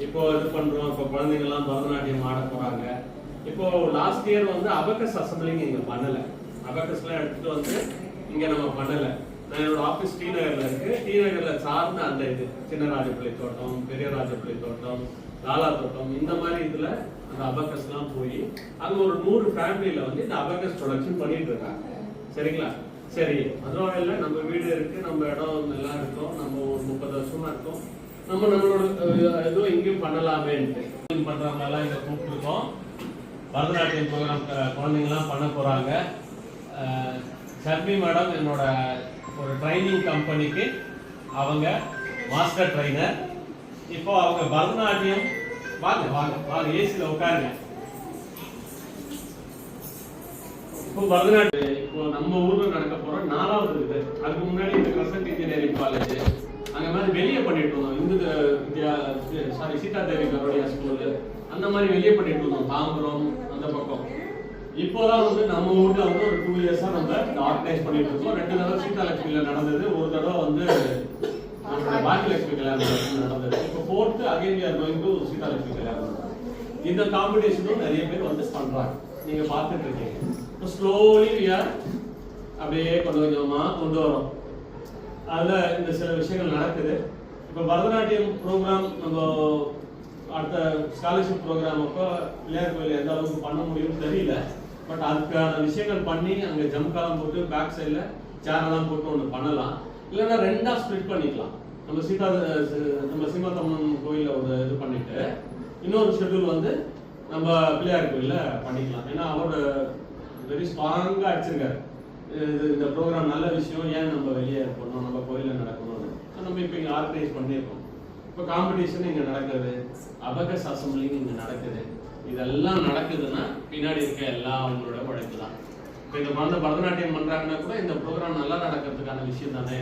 இப்போ இது பண்றோம். இப்போ குழந்தைங்கலாம் பரதநாட்டியம் ஆட போறாங்க. இப்போ லாஸ்ட் இயர் வந்து அபகஸ் அசம்பிளிங் இங்க பண்ணல. அபகஸ்லாம் எடுத்துட்டு வந்து இங்க நம்ம பண்ணல. நான் என்னோட ஆபீஸ் டி நகர்ல இருக்கு. டி நகர்ல சார்ந்த அந்த இது சின்ன ராஜப்பிள்ளை தோட்டம், பெரிய ராஜப்பிள்ளை தோட்டம், லாலா தோட்டம், இந்த மாதிரி இதுல அந்த அபகஸ்லாம் போய் அங்க ஒரு 100 ஃபேமிலியில வந்து இந்த அபகஸ் ப்ரொடக்ஷன் பண்ணிட்டு இருக்காங்க. சரிங்களா? சரி, அதுவும் இல்லை, நம்ம வீடு இருக்கு, நம்ம இடம் நல்லா இருக்கும், நம்ம ஒரு 30 வருஷமா இருக்கோம், நம்மளோட ஏதோ இங்கேயும் பண்ணலாமேன்ட்டு பண்றவங்கலாம் இங்க கூப்பிட்டுருக்கோம். பரதநாட்டியம் ப்ரோக்ராம் குழந்தைங்கலாம் பண்ண போறாங்க. ஷர்மி மேடம் என்னோட ஒரு ட்ரைனிங் கம்பெனிக்கு அவங்க மாஸ்டர் ட்ரைனர். இப்போ அவங்க பரதநாட்டியம் வாங்க வாங்க வாங்க ஏசியில் உட்காருங்க. இப்போ பரதநாட்டியம் இப்போ நம்ம ஊர்ல நடக்க போற 4வது இது. அதுக்கு முன்னாடி இந்த கிரசன்ட் இன்ஜினியரிங் காலேஜ் அங்க மாதிரி வெளியே பண்ணிட்டு இருந்தோம். சீதா தேவி கரோடியா ஸ்கூல் அந்த மாதிரி வெளியே பண்ணிட்டு இருந்தோம், தாம்பரம் அந்த பக்கம். இப்போதான் வந்து நம்ம ஊர்ல வந்து ஒரு 2 இயர்ஸா நம்ம ஆர்கனைஸ் பண்ணிட்டு இருக்கோம். 2 தடவை சீதாலட்சுமியில நடந்தது, ஒரு தடவை வந்து நம்மளுடைய பாக்கியலட்சுமி கல்யாணம் நடந்தது. இப்போ 4th again we are going to Seethalakshmi கல்யாணம். இந்த காம்படிஷனும் நிறைய பேர் வந்து பண்றாங்க, நீங்க பார்த்துட்டு இருக்கீங்க. இப்போ ஸ்லோலி we are அப்படியே கொஞ்சம் கொஞ்சமா கொண்டு வரோம். அதுல இந்த சில விஷயங்கள் நடக்குது. இப்போ பரதநாட்டியம் ப்ரோக்ராம் நம்ம அடுத்த ஸ்காலர்ஷிப் ப்ரோக்ராம் அப்போ பிள்ளையார் கோயில் எந்த அளவுக்கு பண்ண முடியும்னு தெரியல. பட் அதுக்கான விஷயங்கள் பண்ணி அங்கே ஜம்காலம் போட்டு பேக் சைடில் சேரெல்லாம் போட்டு ஒன்று பண்ணலாம். இல்லைன்னா 2ஆ ஸ்ப்ளிட் பண்ணிக்கலாம். நம்ம சீமாத்தம்மன் கோயிலில் ஒரு இது பண்ணிட்டு இன்னொரு ஷெட்யூல் வந்து நம்ம பிள்ளையார் கோயிலில் பண்ணிக்கலாம். ஏன்னா அவர் வெரி ஸ்ட்ராங்காக அடிச்சிருக்காரு, இந்த ப்ரோக்ராம் நல்ல விஷயம், ஏன் நம்ம வெளியே போடணும், நம்ம கோயிலில் நடக்கணும்னு நம்ம இப்போ இங்கே ஆர்கனைஸ் பண்ணியிருக்கோம். இப்போ காம்படிஷன் இங்கே நடக்குது, அபகஸ் அசம்பிளிங் இங்கே நடக்குது. இதெல்லாம் நடக்குதுன்னா பின்னாடி இருக்க எல்லாம் அவங்களோட உழைப்பு தான். இப்போ இந்த குழந்தை பரதநாட்டியம் பண்ணுறாங்கன்னா கூட இந்த ப்ரோக்ராம் நல்லா நடக்கிறதுக்கான விஷயம் தானே.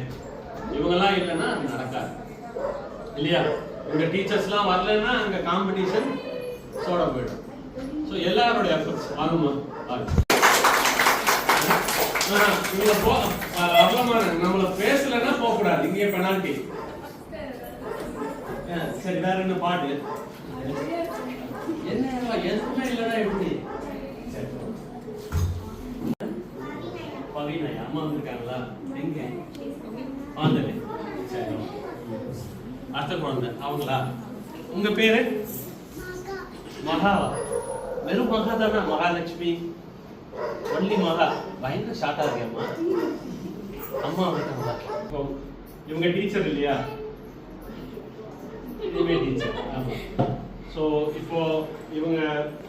இவங்கெல்லாம் இல்லைன்னா அது நடக்காது இல்லையா? இங்கே டீச்சர்ஸ்லாம் வரலன்னா அங்கே காம்படிஷன் சோட போயிடும். ஸோ எல்லாரோட எஃபர்ட்ஸ் வாங்குமா வாங்க. நம்மள பேசலன்னா போக கூடாது, இங்கே பெனால்டி. சரி, வேற என்ன பாட்டு? என்ன எதுவுமே இல்லைன்னா எப்படி? சரி, பவினா அம்மா வந்திருக்காங்களா? எங்க பாந்தலே? சரி, அடுத்த குழந்தை அவங்களா? உங்க பேரு மகாவா? வெறும் மகா தானா? மகாலட்சுமி ஒன்லி மகா? பயங்கர ஷார்ட்டா இருக்கேம்மா. அம்மா வந்துட்டாங்களா? இவங்க டீச்சர் இல்லையா? இதுவே டீச்சர். ஆமா. ஸோ இப்போ இவங்க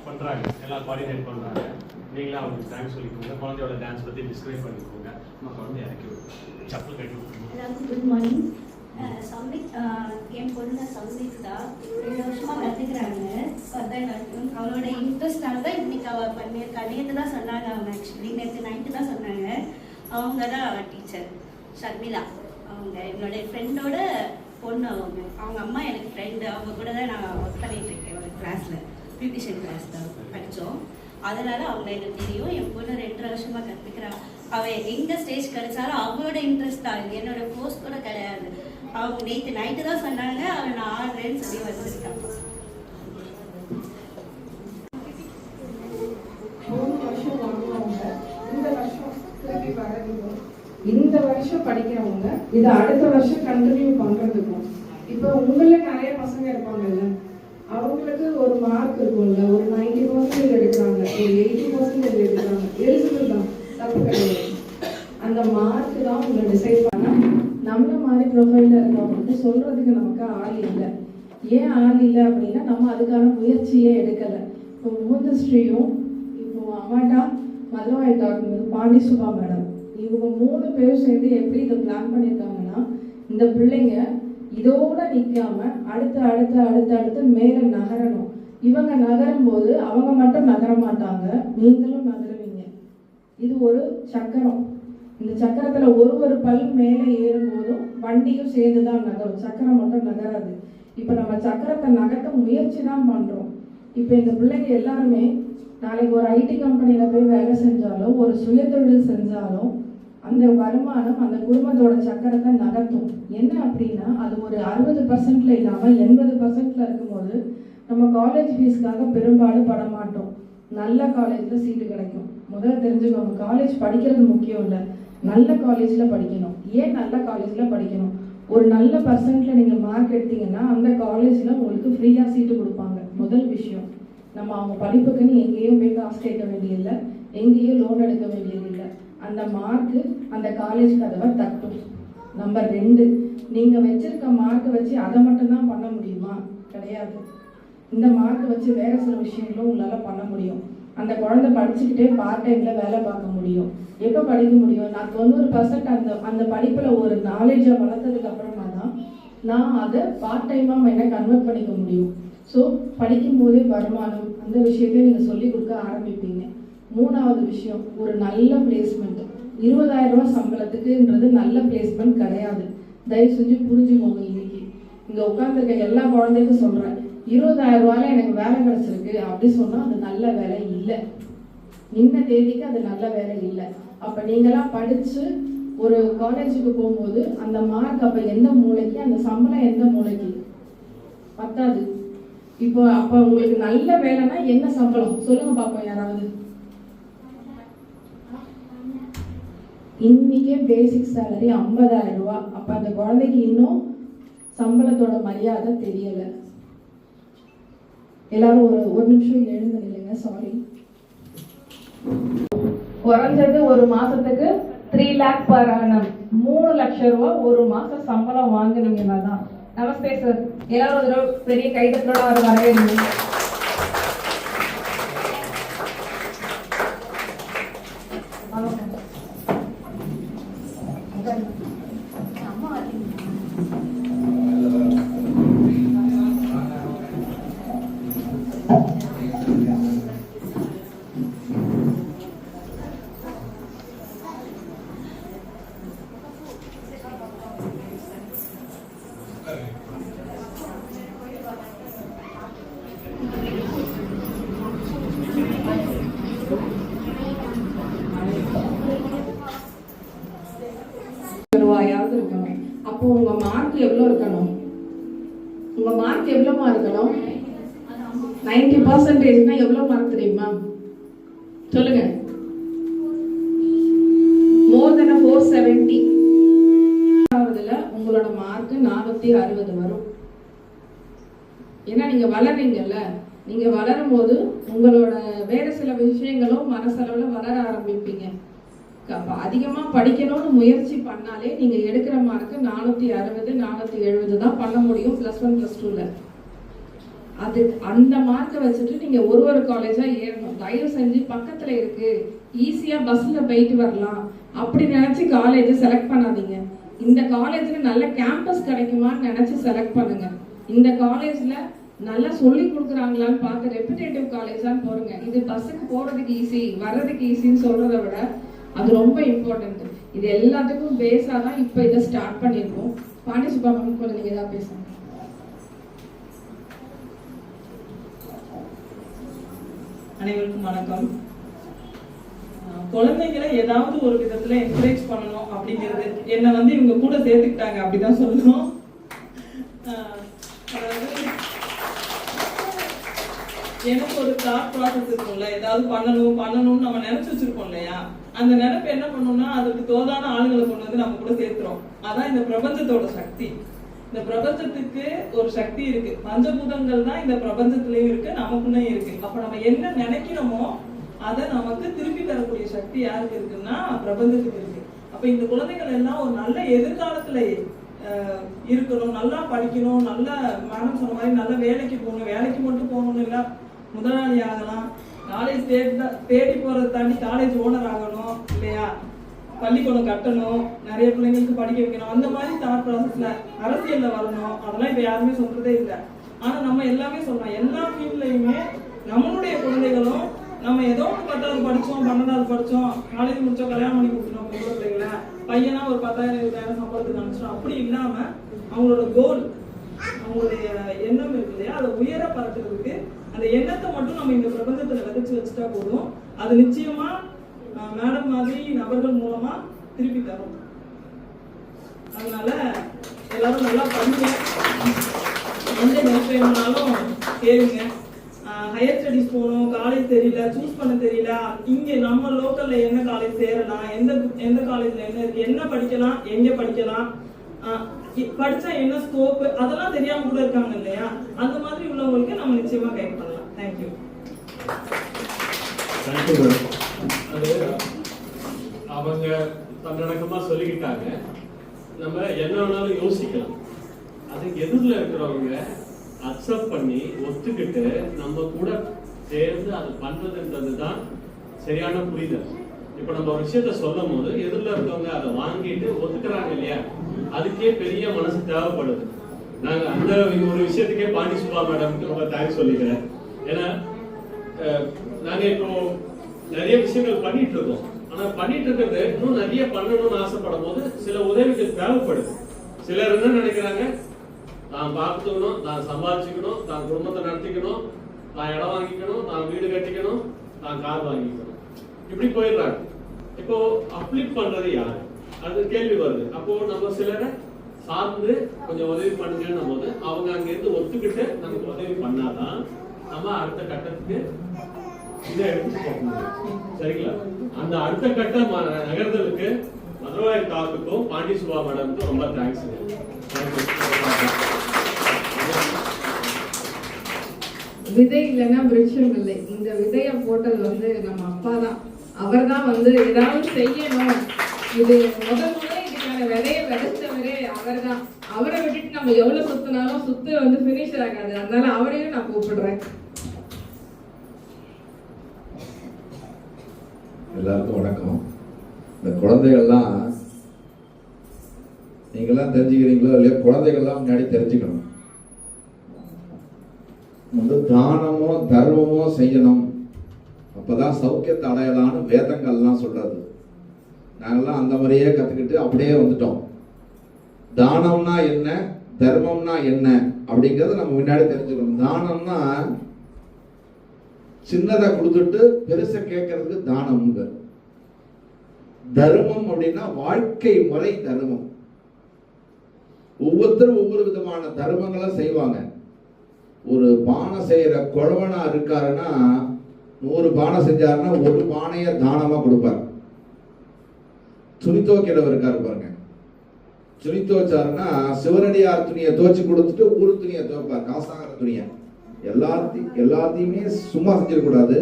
பண்றாங்க, எல்லாம் கோஆர்டினேட் பண்றாங்க. நீங்களா அவங்களுக்கு தேங்க்ஸ் சொல்லிக்கோங்க. குழந்தையோட டான்ஸ் பத்தி டிஸ்கிரைப் பண்ணிக்கோங்க. நம்ம குழந்தைய இறக்கி விடுவோம், சப்பல் கட்டி விட்டுருவோம். Good morning. என் பொண்ணு சம்யுக்தா 2 வருஷமா கற்றுக்கிறாங்க பரதநாட்டியம். அவளோட இன்ட்ரெஸ்டாக தான் இன்னைக்கு அவள் பண்ணியிருக்கா. நேற்று தான் சொன்னாங்க, அவங்க ஆக்சுவலி நேற்று நைட்டு தான் சொன்னாங்க. அவங்க தான் டீச்சர் ஷர்மிளா. அவங்க என்னோட ஃப்ரெண்டோட பொண்ணு. அவங்க அம்மா எனக்கு ஃப்ரெண்டு. அவங்க கூட தான் நான் ஒர்க் பண்ணிட்டு இருக்கேன் ஒரு கிளாஸில், பியூட்டிஷியன் கிளாஸ் தான் படித்தோம். அதனால அவங்க எனக்கு தெரியும். என் பொண்ணு 2 வருஷமா கற்றுக்கிறான். அவள் எங்கே ஸ்டேஜ் கிடைச்சாலும் அவளோட இன்ட்ரெஸ்ட் தான், இது என்னோட போஸ்ட் கூட கிடையாது. அவங்க நேற்று நைட்டு தான் சொன்னாங்க, அவன் நான் ஆடுறேன்னு சொல்லி வந்திருக்கான். இந்த வருஷம் படிக்கிறவங்க இதை அடுத்த வருஷம் கண்டினியூ பண்றதுக்கும், இப்போ உங்கள நிறைய பசங்க இருப்பாங்கல்ல, அவங்களுக்கு ஒரு மார்க் இருக்கும்ல, ஒரு 90% எடுக்கிறாங்க, ஒரு 80% எடுக்கிறாங்க, எலிஜிபிள் தான், தப்பு கிடையாது. அந்த மார்க் தான் உங்களை டிசைட் பண்ண. நம்மள மாதிரி ப்ரொஃபைல்ல இருக்கவங்களுக்கு சொல்றதுக்கு நமக்கு ஆள் இல்லை. ஏன் ஆள் இல்லை அப்படின்னா நம்ம அதுக்கான முயற்சியே எடுக்கலை. இப்போ மூந்தஸ்ரீயும் இப்போ அம்மாட்டா மதுரவாய் டாக்டர் பாண்டி சுபா மேடம் இவங்க 3 பேரும் சேர்ந்து எப்படி இதை பிளான் பண்ணியிருக்காங்கன்னா, இந்த பிள்ளைங்க இதோட நிற்காம அடுத்து அடுத்து அடுத்து அடுத்து மேலே நகரணும். இவங்க நகரும் போது அவங்க மட்டும் நகர மாட்டாங்க, நீங்களும் நகருவீங்க. இது ஒரு சக்கரம். இந்த சக்கரத்துல ஒரு பல் மேலே ஏறும் போதும் வண்டியும் சேர்ந்து தான் நகரும், சக்கரம் மட்டும் நகராது. இப்போ நம்ம சக்கரத்தை நகர்த்த முயற்சி தான் பண்றோம். இப்போ இந்த பிள்ளைங்க எல்லாருமே நாளைக்கு ஒரு ஐடி கம்பெனியில் போய் வேலை செஞ்சாலும் ஒரு சுயதொழில் செஞ்சாலும் அந்த வருமானம் அந்த குடும்பத்தோட சக்கரத்தை நகர்த்தும். என்ன அப்படின்னா அது ஒரு 60% இல்லாமல் 80% இருக்கும்போது நம்ம காலேஜ் ஃபீஸ்க்காக பெரும்பாடு பட மாட்டோம். நல்ல காலேஜில் சீட்டு கிடைக்கும். முதல்ல தெரிஞ்சுக்கோங்க, காலேஜ் படிக்கிறது முக்கியம் இல்லை, நல்ல காலேஜில் படிக்கணும். ஏன் நல்ல காலேஜில் படிக்கணும்? ஒரு நல்ல பர்சன்ட்டில் நீங்கள் மார்க் எடுத்தீங்கன்னா அந்த காலேஜில் உங்களுக்கு ஃப்ரீயாக சீட்டு கொடுப்பாங்க. முதல் விஷயம், நம்ம அவங்க படிப்புக்குன்னு எங்கேயும் போய் காசு கேட்க வேண்டியதில்லை, எங்கேயும் லோன் எடுக்க வேண்டியதில்லை. அந்த மார்க்கு அந்த காலேஜ் கதவை தட்டும். நம்பர் 2, நீங்கள் வச்சிருக்க மார்க்கை வச்சு அதை மட்டும்தான் பண்ண முடியுமா? கிடையாது. இந்த மார்க்கை வச்சு வேறு சில விஷயங்களும் உங்களால் பண்ண முடியும். அந்த குழந்தை படிச்சுக்கிட்டே பார்ட் டைமில் வேலை பார்க்க முடியும். எப்போ படிக்க முடியும்? நான் 90% அந்த படிப்பில் ஒரு நாலேஜை வளர்த்ததுக்கு அப்புறமா தான் நான் அதை பார்ட் டைமாக என்ன கன்வெர்ட் பண்ணிக்க முடியும். ஸோ படிக்கும்போதே வருமானம் அந்த விஷயத்தையும் நீங்கள் சொல்லிக் கொடுக்க ஆரம்பிப்பீங்க. 3வது விஷயம், ஒரு நல்ல பிளேஸ்மெண்ட். 20,000 ரூபா சம்பளத்துக்குன்றது நல்ல பிளேஸ்மெண்ட் கிடையாது. தயவு செஞ்சு புரிஞ்சுக்கோங்க. இன்னைக்கு இங்கே உட்காந்துருக்க எல்லா குழந்தைக்கும் சொல்கிறேன், 20,000 ரூபாயில எனக்கு வேலை கிடைச்சிருக்கு அப்படி சொன்னால் அது நல்ல வேலை இல்லை. இன்ன தேதிக்கு அது நல்ல வேலை இல்லை. அப்போ நீங்களாம் படித்து ஒரு காலேஜுக்கு போகும்போது அந்த மார்க் அப்போ எந்த மூளைக்கு, அந்த சம்பளம் எந்த மூளைக்கு பத்தாது. இப்போ அப்போ உங்களுக்கு நல்ல வேலைன்னா என்ன சம்பளம் சொல்லுங்க பார்ப்போம் யாராவது. இன்னைக்கே பேசிக் சேலரி 50,000 ரூபா. அப்போ அந்த குழந்தைக்கு இன்னும் சம்பளத்தோட மரியாதை தெரியலை. எல்லாரும் ஒரு நிமிஷம் எழுந்து நில்லுங்க. சாரி. குறைஞ்சது ஒரு மாசத்துக்கு 3 lakh per annum, 3 லட்சம் ரூபா ஒரு மாசம் சம்பளம் வாங்குனீங்கன்னா தான். நமஸ்தே சார். எல்லாரும் ஒரு பெரிய கைதட்டலோட அவர் வரவேற்க. ரூபாயாவது இருக்கணும். அப்போ உங்க மார்க் எவ்வளோ இருக்கணும்? உங்க மார்க் எவ்வளோமா இருக்கணும்? 90%னா எவ்வளோ மார்க் தெரியுமா? சொல்லுங்க. more than 470. உங்களோட மார்க் 460 வரும். ஏன்னா நீங்க வளர்றீங்கல்ல, நீங்க வளரும் போது உங்களோட வேற சில விஷயங்களும் மனசளவுல வளர ஆரம்பிப்பீங்க. அதிகமா படிக்கணும்னு முயற்சி பண்ணாலே நீங்க எடுக்கிற மார்க் 460 470 தான் பண்ண முடியும் +1 +2ல. அது அந்த மார்க்கை வச்சுட்டு நீங்க ஒரு காலேஜா ஏறணும். தயவு செஞ்சு பக்கத்துல இருக்கு, ஈஸியா பஸ்ல போயிட்டு வரலாம் அப்படி நினைச்சு காலேஜ் செலக்ட் பண்ணாதீங்க. இந்த காலேஜ்ல நல்ல கேம்பஸ் கிடைக்குமான்னு நினைச்சு செலக்ட் பண்ணுங்க. இந்த காலேஜ்ல நல்லா சொல்லி கொடுக்குறாங்களான்னு பார்த்து ரெப்யூட்டேட்டிவ் காலேஜான்னு போறீங்க. இது பஸ்ஸுக்கு போறதுக்கு ஈஸி, வர்றதுக்கு ஈஸின்னு சொல்றதை விட அது ரொம்ப இம்பார்ட்டன்ட். இது எல்லாத்துக்கும் பேஸா தான் இப்போ இதை ஸ்டார்ட் பண்ணியிருக்கோம். பாண்டிசுபாமன் கூட நீங்க ஏதாவது பேசுங்க. அனைவருக்கும் வணக்கம். குழந்தைங்களை ஏதாவது ஒரு விதத்துல என்கரேஜ் பண்ணணும் அப்படிங்கிறது என்னை இவங்க கூட சேர்த்துக்கிட்டாங்க அப்படிதான் சொல்லணும். எனக்கு ஒரு தாட் ப்ராசஸ் இருக்கும்ல, ஏதாவது பண்ணணும்னு நம்ம நினைச்சு வச்சிருக்கோம் இல்லையா, அந்த நினைப்பு என்ன பண்ணணும்னா அதுக்கு தோதான ஆளுங்களை கொண்டு நம்ம கூட சேர்த்துறோம். அதான் இந்த பிரபஞ்சத்தோட சக்தி. இந்த பிரபஞ்சத்துக்கு ஒரு சக்தி இருக்கு. பஞ்சபூதங்கள் தான் இந்த பிரபஞ்சத்திலயும் இருக்கு, நமக்குள்ளயும் இருக்கு. அப்ப நம்ம என்ன நினைக்கிறோமோ அதை நமக்கு திருப்பி தரக்கூடிய சக்தி யாருக்கு இருக்குன்னா பிரபஞ்சத்துக்கு இருக்கு. அப்ப இந்த குழந்தைகள் எல்லாம் ஒரு நல்ல எதிர்காலத்துல இருக்கணும், நல்லா படிக்கணும், நல்ல மேடம் சொன்ன மாதிரி நல்ல வேலைக்கு போகணும். வேலைக்கு மட்டும் போகணும்னு இல்லை, முதலாளி ஆகலாம், காலேஜ் தேடி போறதை தாண்டி காலேஜ் ஓனர் ஆகணும் இல்லையா. பள்ளிக்கூடம் கட்டணும், நிறைய பிள்ளைங்களுக்கு படிக்க வைக்கணும், அந்த மாதிரி தாட் ப்ராசஸ்ல அரசியல்ல வரணும், அதெல்லாம் இப்ப யாருமே சொல்றதே இல்லை. ஆனா நம்ம எல்லாமே சொல்லலாம், எல்லா ஃபீல்ட்லயுமே நம்மளுடைய குழந்தைகளும் நம்ம ஏதோ ஒரு 10வது படிச்சோம், 12வது படிச்சோம், காலேஜ் முடிச்சோம், கல்யாணம் பண்ணி கொடுத்துட்டோம் பொம்பளை பிள்ளைங்களை, பையனா ஒரு 10,000 20,000 சம்பளத்துக்கு அனுப்பிச்சிடும். அப்படி இல்லாம அவங்களோட கோல், அவங்களுடைய எண்ணம் இருக்கு இல்லையா, அதை உயர பறக்கிறதுக்கு அந்த எண்ணத்தை மட்டும் நம்ம இந்த பிரபஞ்சத்துல விதைச்சு வச்சுட்டா போதும். அது நிச்சயமா மேடம் மாதிரி நபர்கள் மூலமா திருப்பி தரும். அதனால எல்லாரும் நல்லா பண்ணுங்க, எந்த ஹெல்ப் வேணும்னாலும் கேளுங்க. ஹையர் ஸ்டடிஸ் போகணும், காலேஜ் தெரியல, சூஸ் பண்ண தெரியல, இங்கே நம்ம லோக்கல்ல என்ன காலேஜ் சேரலாம், எந்த காலேஜ்ல என்ன இருக்கு, என்ன படிக்கலாம், எங்க படிக்கலாம், படிச்சா என்ன ஸ்கோப், அதெல்லாம் தெரியாம கூட இருக்காங்க இல்லையா, அந்த மாதிரி உள்ளவங்களுக்கு நம்ம நிச்சயமா கைட் பண்ணலாம். தேங்க்யூ. அது அவங்க தன்னடக்கமா சொல்லிக்கிட்டாங்க. நம்ம என்ன வேணாலும் யோசிக்கலாம், அதுக்கு எதிரில் இருக்கிறவங்க அக்செப்ட் பண்ணி ஒத்துக்கிட்டு நம்ம கூட சேர்ந்து அது பண்றதுன்றது தான் சரியான புரிதல். இப்ப நம்ம ஒரு விஷயத்த சொல்லும் போது எதிரில் இருக்கவங்க அதை வாங்கிட்டு ஒத்துக்கிறாங்க இல்லையா, அதுக்கே பெரிய மனசு தேவைப்படுது. நாங்க அந்த ஒரு விஷயத்துக்கே பாண்டி சுபா மேடம்க்கு ரொம்ப தேங்க்ஸ் சொல்லிக்கிறேன். ஏன்னா நாங்க இப்போ நிறைய விஷயங்கள் பண்ணிட்டு இருக்கோம், ஆனா பண்ணிட்டு இருக்கிறது இன்னும் நிறைய பண்ணணும்னு ஆசைப்படும் போது சில உதவிகள் தேவைப்படுது. சிலர் என்ன நினைக்கிறாங்க, தான் பார்த்துக்கணும், தான் சம்பாதிச்சுக்கணும், தான் குடும்பத்தை நடத்திக்கணும், தான் இடம் வாங்கிக்கணும், தான் வீடு கட்டிக்கணும், தான் கார் வாங்கிக்கணும், இப்படி போயிடுறாங்க. இப்போ அப்ளிக் பண்றது யாரு, அது கேள்வி வருது. அப்போ நம்ம சிலரை சார்ந்து கொஞ்சம் உதவி பண்ணுங்கன்னும் போது அவங்க அங்கிருந்து ஒத்துக்கிட்டு நமக்கு உதவி பண்ணாதான் நம்ம அடுத்த கட்டத்துக்கு இதை எடுத்துட்டு போக முடியும். சரிங்களா? அந்த அடுத்த கட்ட நகர்தலுக்கு மதுரவாய் தாக்குக்கும் பாண்டி சுபா மேடம்க்கும் ரொம்ப தேங்க்ஸ். விதை இல்லைன்னா விருட்சம் இல்லை. இந்த விதையை போட்டது வந்து நம்ம அப்பா தான். அவர் தான் வந்து ஏதாவது செய்யணும், இது முதல்ல இதுக்கான விதையை விதைச்சவரே அவர் தான். அவரை விட்டுட்டு நம்ம எவ்வளவு சுத்தினாலும் சுத்து வந்து பினிஷர் ஆகாது. அதனால அவரையும் நான் கூப்பிடுறேன். எல்லாருக்கும் வணக்கம். இந்த குழந்தைகள்லாம் நீங்களாம் தெரிஞ்சுக்கிறீங்களோ இல்லையா, குழந்தைகள்லாம் முன்னாடி தெரிஞ்சுக்கணும். வந்து தானமோ தர்மமோ செய்யணும், அப்பதான் சௌக்கியத்தை அடையலான்னு வேதங்கள்லாம் சொல்றது. நாங்கெல்லாம் அந்த மாதிரியே கத்துக்கிட்டு அப்படியே வந்துட்டோம். தானம்னா என்ன, தர்மம்னா என்ன அப்படிங்கறத நம்ம முன்னாடி தெரிஞ்சுக்கணும். தானம்னா சின்னதை கொடுத்துட்டு பெருசை கேட்கறதுக்கு தானம்ங்க. தர்மம் அப்படின்னா வாழ்க்கை முறை தர்மம். ஒவ்வொருத்தரும் ஒவ்வொரு விதமான தர்மங்களை செய்வாங்க. ஒரு பானை செய்யற குழவனா இருக்காருன்னா 100 பானை செஞ்சாருன்னா 1 பானைய தானமா கொடுப்பார். துணி துவைக்கிறவர் இருக்காரு பாருங்க, துணி துவைச்சாருன்னா சிவனடியார் துணியை துவைச்சு கொடுத்துட்டு ஊரு துணியை துவைப்பார், காசாகிற துணியை. எல்லாத்தையுமே சும்மா செஞ்சிடக்கூடாது,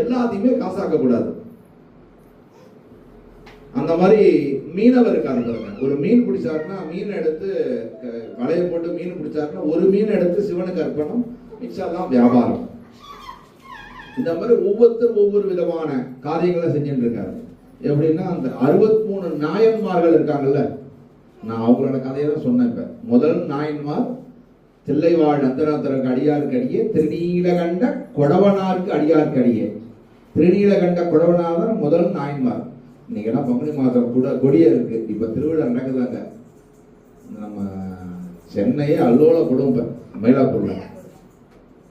எல்லாத்தையுமே காசாக்க கூடாது. அந்த மாதிரி மீனவர் இருக்காரு பாருங்க, ஒரு மீன் பிடிச்சாருன்னா மீன் எடுத்து வலையை போட்டு மீன் பிடிச்சாருன்னா ஒரு மீன் எடுத்து சிவனுக்கு அர்ப்பணம், மிச்சம் வியாபாரம். இந்த மாதிரி ஒவ்வொருத்தரும் ஒவ்வொரு விதமான காரியங்களை செஞ்சுட்டு இருக்காரு. எப்படின்னா அந்த 63 நாயன்மார்கள் இருக்காங்கல்ல, நான் அவங்களோட கதையை தான் சொன்னேன். இப்ப முதல் நாயன்மார் தில்லைவாழ் அந்தரத்தருக்கு அடியாருக்கு அடியே, திருநீலகண்ட கொடவனாருக்கு அடியாருக்கு அடியே. திருநீலகண்ட கொடவனார் தான் முதல் நாயன்மார். இன்னைக்கு எல்லாம் பங்குனி மாதம் கூட கொடியே இருக்கு. இப்ப திருவிழா நடக்குதாங்க. நம்ம சென்னையே அல்லோல குடும்பம் மயிலாப்பூர்ல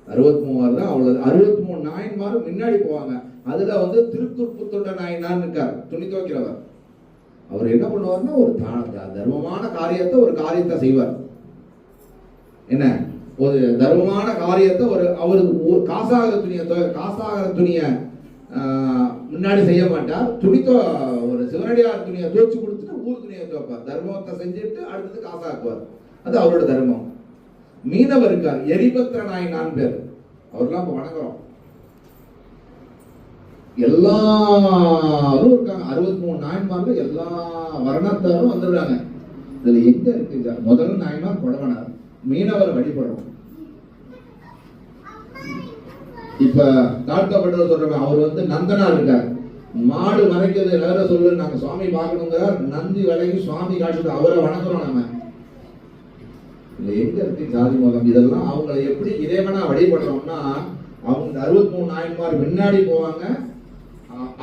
63 தான். அவ்வளவு 63 நாயன்மார் முன்னாடி போவாங்க. அதுல வந்து திருக்குறுப்புத்தொண்ட நாயனார் இருக்கார், துணி துவைக்கிறவர். அவர் என்ன பண்ணுவார்னா ஒரு தர்மமான காரியத்தை ஒரு காரியத்தை செய்வார். என்ன ஒரு தர்மமான காரியத்தை அவரு காசாகிற துணிய முன்னாடி செய்ய மாட்டார். ஒரு சிவனடியார் துணியை துவைச்சு கொடுத்துட்டு ஊர் துணியை துவைப்பார். தர்மத்தை செஞ்சுட்டு அடுத்தது காசாக்குவார். அது அவரோட தர்மம். மீனவர் இருக்கார், எரிபத்திர நாயனான் பேர். அவர்லாம் இப்ப வணங்குறோம். எல்லாரும் இருக்காங்க. 63 நாயன்மார்ல எல்லா வர்ணத்தாரும் வந்துடுறாங்க. இதுல எங்க இருக்கு முதல் நாயன்மார் கொடவனார், மீனவர் வழிபடுறோம். இப்ப தாழ்த்தப்பட்டவர் சொல்றாங்க, அவர் வந்து நந்தனார் இருக்கார். மாடு மறைக்கிறது வேற சொல்லு, நாங்க சுவாமி பார்க்கணுங்கிற நந்தி விலகி சுவாமி காட்சி அவரை வணங்குறோம் நம்ம. இல்ல எங்க இருக்கு ஜாதி மதம்? இதெல்லாம் அவங்களை எப்படி இறைவனா வழிபடுறோம்னா, அவங்க 63 நாயன்மார் முன்னாடி போவாங்க,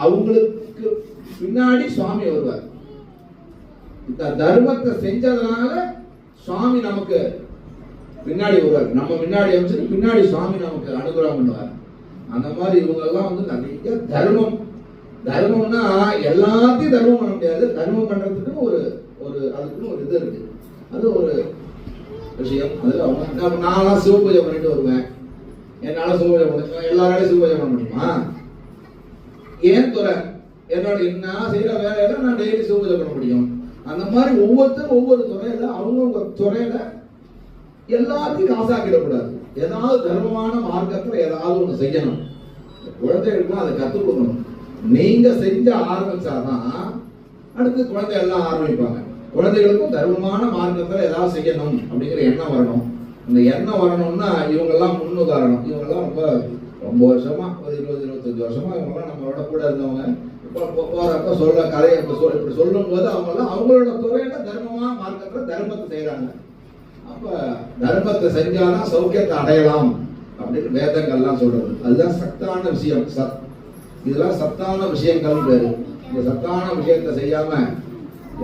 அவங்களுக்கு பின்னாடி சுவாமி வருவார். இந்த தர்மத்தை செஞ்சதுனால சுவாமி நமக்கு பின்னாடி வருவார். நம்ம முன்னாடி வச்சுட்டு பின்னாடி சுவாமி நமக்கு அனுகிரகம் பண்ணுவார். அந்த மாதிரி இவங்க எல்லாம் வந்து நிறைய தர்மம்னா எல்லாத்தையும் தர்மம் பண்ண முடியாது. தர்மம் பண்றதுக்குன்னு ஒரு அதுக்குன்னு ஒரு இது இருக்கு. அது ஒரு விஷயம். அதுல அவங்க நான்லாம் சிவ பூஜை பண்ணிட்டு வருவேன். என்னால சிவ பூஜை பண்ண எல்லாராலையும் சிவ பூஜை பண்ண முடியுமா? ஏன் துறை என்னோட நான் செய்யற வேலையில நான் டெய்லி சிவ பூஜை பண்ண முடியும். அந்த மாதிரி ஒவ்வொருத்தரும் ஒவ்வொரு துறையில அவங்கவுங்க துறையில எல்லாத்தையும் காசாக்கிடக்கூடாது. ஏதாவது தர்மமான மார்க்கத்துல ஏதாவது ஒண்ணு செய்யணும். குழந்தைகளுக்கும் அதை கற்றுக் கொடுக்கணும். நீங்க செஞ்ச ஆரம்பிச்சாதான் அடுத்து குழந்தை எல்லாம் ஆரம்பிப்பாங்க. குழந்தைகளுக்கும் தர்மமான மார்க்கத்துல ஏதாவது செய்யணும் அப்படிங்கிற எண்ணம் வரணும். அந்த எண்ணம் வரணும்னா இவங்கெல்லாம் முன்னுதாரணம். இவங்கெல்லாம் ரொம்ப வருஷமா ஒரு 20-25 வருஷமா இவங்கெல்லாம் நம்மளோட கூட இருந்தவங்க. போறப்ப சொல்ற கதையை இப்படி சொல்லும் போது அவங்கெல்லாம் அவங்களோட துறையில தர்மமா மார்க்கத்துல தர்மத்தை செய்யறாங்க. அப்ப தர்மத்தை செஞ்சாதான் சௌக்கியத்தை அடையலாம் அப்படின்னு வேதங்கள்லாம் சொல்றது. அதுதான் சத்தான விஷயம். இதெல்லாம் சத்தான விஷயங்கள் பேரு. இந்த சத்தான விஷயத்தை செய்யாம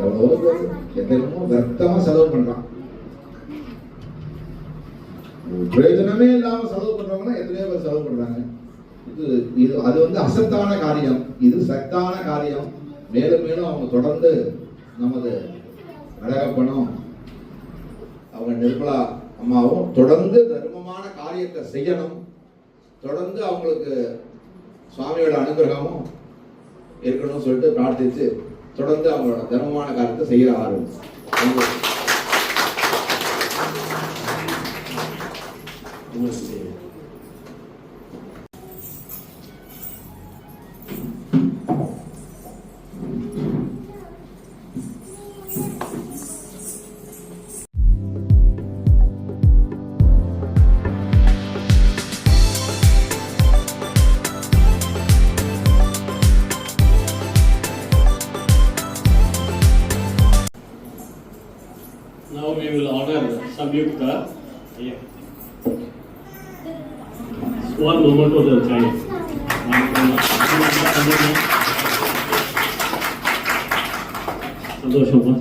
எவ்வளவோ பேர் எத்தனையோ விரக்தமா செலவு பண்றான். பிரயோஜனமே இல்லாம செலவு பண்றவங்க எத்தனையோ பேர் செலவு பண்றாங்க. இது அது வந்து அசத்தான காரியம். இது சத்தான காரியம். மேலும் மேலும் அவங்க தொடர்ந்து நமது அழகப்பனும் அவங்க நிர்மலா அம்மாவும் தொடர்ந்து தர்மமான காரியத்தை செய்யணும். தொடர்ந்து அவங்களுக்கு சுவாமியோட அனுகிரகமும் இருக்கணும்னு சொல்லிட்டு பிரார்த்திச்சு தொடர்ந்து அவங்களோட தர்மமான காரியத்தை செய்ய ஆரம்பிச்சு. Now we will honor Samyukta. Yeah. One moment to the child. சந்தோஷமா.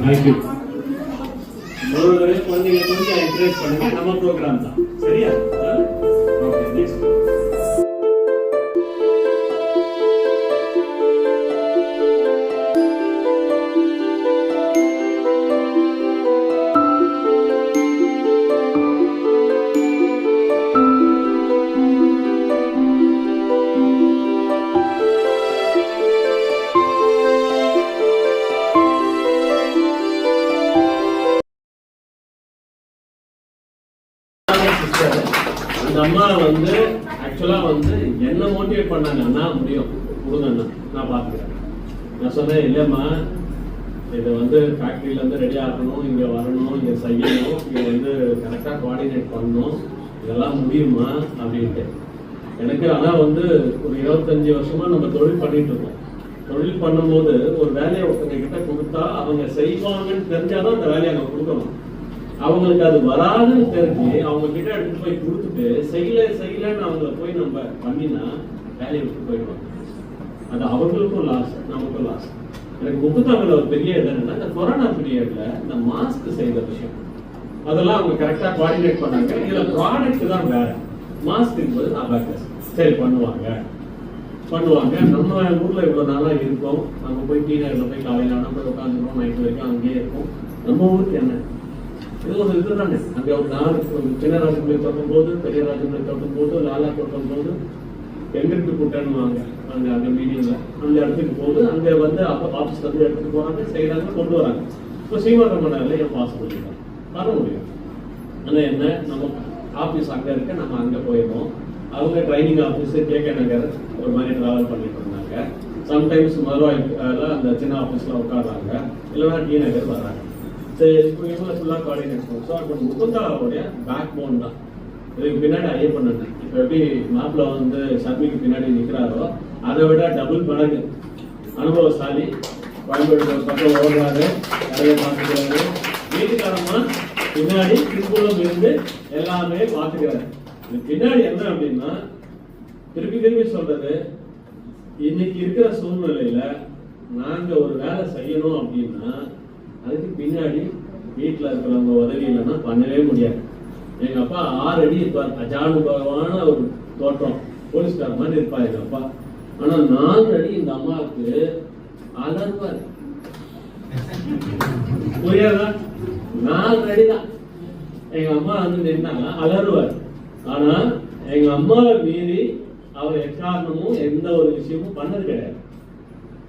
Thank you. ஒரு குழந்தைங்க கொஞ்சம் என்கரேஜ் பண்ணுங்க. நம்ம ப்ரோக்ராம் தான் சரியா? Okay next. அந்த அம்மா வந்து ஆக்சுவலா வந்து என்ன மோட்டிவேட் பண்ணாங்க, அண்ணா முடியும் கொடுங்க நான் பாத்துக்கிறேன். நான் சொன்னேன் இல்லம்மா, இதை வந்து ஃபேக்டரியில இருந்து ரெடி ஆகணும், இங்க வரணும், இங்க செய்யணும், இங்க வந்து கரெக்டா கோஆர்டினேட் பண்ணணும், இதெல்லாம் முடியுமா அப்படின்ட்டு. எனக்கு ஆனா வந்து ஒரு 25 வருஷமா நம்ம தொழில் பண்ணிட்டு இருக்கோம். தொழில் பண்ணும்போது ஒரு வேலையை ஒருத்தங்க கிட்ட கொடுத்தா அவங்க செய்வாங்கன்னு தெரிஞ்சாதான் அந்த வேலையை அங்க கொடுக்கணும். அவங்களுக்கு அது வராதுன்னு தெரிஞ்சு அவங்க கிட்ட எடுத்துட்டு போய் கொடுத்துட்டு செய்யலன்னு அவங்கள போய் நம்ம பண்ணினா வேலையை விட்டு போயிடுவாங்க. அது அவங்களுக்கும் லாஸ், நமக்கும் லாஸ். எனக்கு முக்குத்தாமில் ஒரு பெரிய இது என்னன்னா, இந்த கொரோனா பீரியட்ல இந்த மாஸ்க் செய்த விஷயம் அதெல்லாம் அவங்க கரெக்டா கோஆர்டினேட் பண்ணாங்க. இதுல ப்ராடக்ட் தான் வேற. மாஸ்க் இருக்கும்போது அபாக்கஸ் சரி பண்ணுவாங்க. நம்ம ஊர்ல இவ்வளவு நாளா இருக்கோம். நம்ம போய் டீ நகர்ல போய் காலையில ஆனா போய் உட்காந்துருக்கோம், நைட்டு வரைக்கும் அங்கேயே இருக்கும். நம்ம ஊருக்கு என்ன இது ஒரு இதுதானே. அங்கே ஒரு நாள் சின்ன ராஜமலை தொட்டும் போது, பெரிய ராஜமலை தொட்டும் போது, லாலா தொட்டும் போது, எங்கிட்டு கூட்டணுவாங்க அங்கே அந்த மீடியம்ல அந்த இடத்துக்கு போகுது. அங்கே வந்து ஆஃபீஸ்ல இருந்து எடுத்துட்டு போறாங்க, செய்யறாங்க, கொண்டு வராங்க. இப்போ சீமாரமணர்ல என் பாசிபிள் தான் வர முடியும். ஆனால் என்ன, நம்ம ஆஃபீஸ் அங்கே இருக்கு, நம்ம அங்கே போயிடுவோம். அவங்க ட்ரைனிங் ஆஃபீஸ் கேகே நகர் ஒரு மாதிரி ட்ராவல் பண்ணிட்டு இருந்தாங்க. சம்டைம்ஸ் மதுராயில் அந்த சின்ன ஆஃபீஸ்ல உட்காடுறாங்க, இல்லைன்னா டி நகர் வர்றாங்க. இவங்களை ஃபுல்லாக கோஆர்டினேட் பண்ணுவோம். ஸோ அப்போ முகுந்தாவுடைய பேக் போன் தான். இதுக்கு பின்னாடி ஐயப்பன் அண்ணன் இப்போ எப்படி மாப்பிள்ள வந்து ஷர்மிக்கு பின்னாடி நிற்கிறாரோ அதை விட டபுள் மடங்கு அனுபவசாலி. கோயம்பேடு ஒரு பக்கம் ஓடுறாரு, நிறைய பார்த்துக்கிறாரு, வீட்டுக்காரமா பின்னாடி பின்புலம் இருந்து எல்லாமே பார்த்துக்கிறாரு. இது பின்னாடி என்ன அப்படின்னா திருப்பி சொல்றது, இன்னைக்கு இருக்கிற சூழ்நிலையில நாங்க ஒரு வேலை செய்யணும் அப்படின்னா அதுக்கு பின்னாடி வீட்டுல இருக்கிறவங்க உதவி இல்லைன்னா பண்ணவே முடியாது. எங்க அப்பா 6 அடி இருப்பார், அஜானுபவமான ஒரு தோற்றம், போலீஸ்கார மாதிரி இருப்பார் எங்க அப்பா. ஆனா 4 அடி இந்த அம்மாவுக்கு அலர்வார். புரியாதா? 4 அடி தான் எங்க அம்மா வந்து நின்னா அலறுவார். ஆனா எங்க அம்மாவை மீறி அவர் எக்காரணமும் எந்த ஒரு விஷயமும் பண்ணது கிடையாது.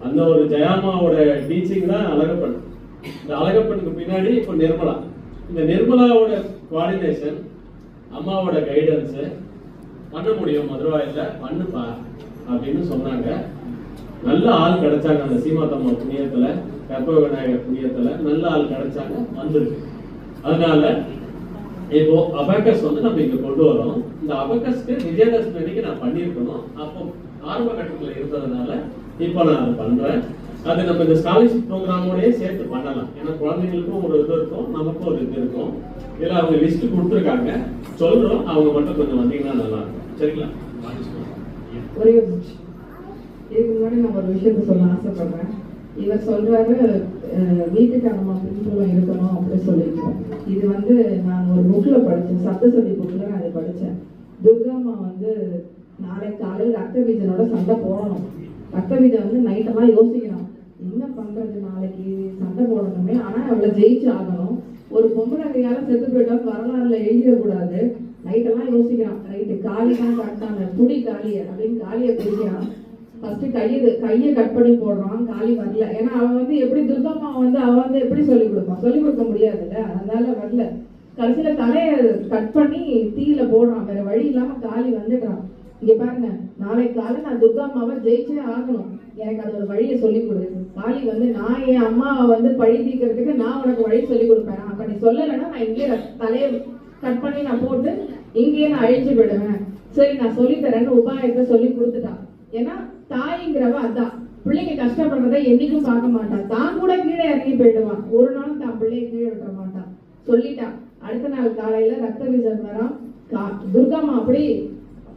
அந்த ஒரு ஜெயாமாவோட டீச்சிங் தான் அழகப்பன். இந்த அழகப்பனுக்கு பின்னாடி இப்போ நிர்மலா. இந்த நிர்மலாவோட கோஆர்டினேஷன், அம்மாவோட கைடன்ஸ் பண்ண முடியும். மதுரவாயில பண்ணுப்பா அப்படின்னு சொன்னாங்க. நல்ல ஆள் கிடைச்சாங்க. அந்த சீமாத்தம்மா புண்ணியத்துல, கற்பக விநாயகர் புண்ணியத்துல நல்ல ஆள் கிடைச்சாங்க, வந்துருக்கு. அதனால இப்போ அபேக்கஸ் வந்து நம்ம இங்க கொண்டு வரோம். இந்த அபேக்கஸ்க்கு விஜயதசமிக்கு நான் பண்ணியிருக்கணும். அப்போ ஆரம்ப கட்டத்தில் இருந்ததுனால இப்போ நான் அதை பண்றேன். அது நம்ம இந்த ஸ்காலர்ஷிப் ப்ரோக்ராமோடய சேர்த்து பண்ணலாம். ஏன்னா குழந்தைங்களுக்கும் ஒரு இது இருக்கும், நமக்கும் ஒரு இது இருக்கும். இதில் அவங்க லிஸ்ட் கொடுத்துருக்காங்க, சொல்றோம். அவங்க மட்டும் கொஞ்சம் வந்தீங்கன்னா நல்லா இருக்கும். சரிங்களா? ஒரே ஒரு நிமிஷம். இதுக்கு முன்னாடி நான் ஒரு விஷயத்த சொல்ல ஆசைப்படுறேன். இவர் சொல்றாரு வீட்டுக்காரமா பின்புலம் இருக்கணும் அப்படின்னு சொல்லியிருக்கோம். இது வந்து நான் ஒரு புக்ல படித்தேன், சப்தசதி புக்ல நான் இதை படித்தேன். துர்காமா வந்து நாளைக்கு காலையில் ரத்த பீஜனோட சண்டை போடணும். ரத்த பீஜன் வந்து நைட்டெல்லாம் யோசிக்கணும், என்ன பண்றது, நாளைக்கு சண்டை போடணுமே, ஆனா அவளை ஜெயிச்சு ஆகணும். ஒரு பொம்பளை கையால செத்து போயிட்டோம் வரலாறுல எழுதிடக்கூடாது. நைட்டெல்லாம் யோசிக்கிறான். ரைட்டு காளி தான் கரெக்டான புடி காளிய அப்படின்னு காளியை பிடிக்கிறான். ஃபர்ஸ்ட் கையை கட் பண்ணி போடுறான். காளி வரல. ஏன்னா அவன் வந்து எப்படி துர்கம்மா வந்து அவன் வந்து எப்படி சொல்லிக் கொடுப்பான், சொல்லிக் கொடுக்க முடியாதுல்ல, அதனால வரல. கடைசியில தலையை கட் பண்ணி தீயில போடுறான். வேற வழி இல்லாம காளி வந்துடுறான். இங்க பாருங்க, நாளைக்கு காலை நான் துர்காம்மாவை ஜெயிச்சே ஆகணும், எனக்கு அது ஒரு வழியை சொல்லிக் கொடு. காளி வந்து நான் என் அம்மாவை வந்து பழி தீர்க்கறதுக்கு நான் உனக்கு வழி சொல்லிக் கொடுப்பேன். அப்ப நீ சொல்லலைன்னா நான் இங்கே தலையை கட் பண்ணி நான் போட்டு இங்கேயே நான் அழிச்சு விடுவேன். சரி நான் சொல்லித்தரேன்னு உபாயத்தை சொல்லி கொடுத்துட்டான். ஏன்னா தாய்ங்கிறவ அதான், பிள்ளைங்க கஷ்டப்படுறத என்னைக்கும் பார்க்க மாட்டான். தான் கூட கீழே இறங்கி போயிடுவான், ஒரு நாள் தான் பிள்ளைய கீழே விட்டுற மாட்டான். சொல்லிட்டான். அடுத்த நாள் காலையில ரத்த பீஜன் வரான். துர்காமா அப்படி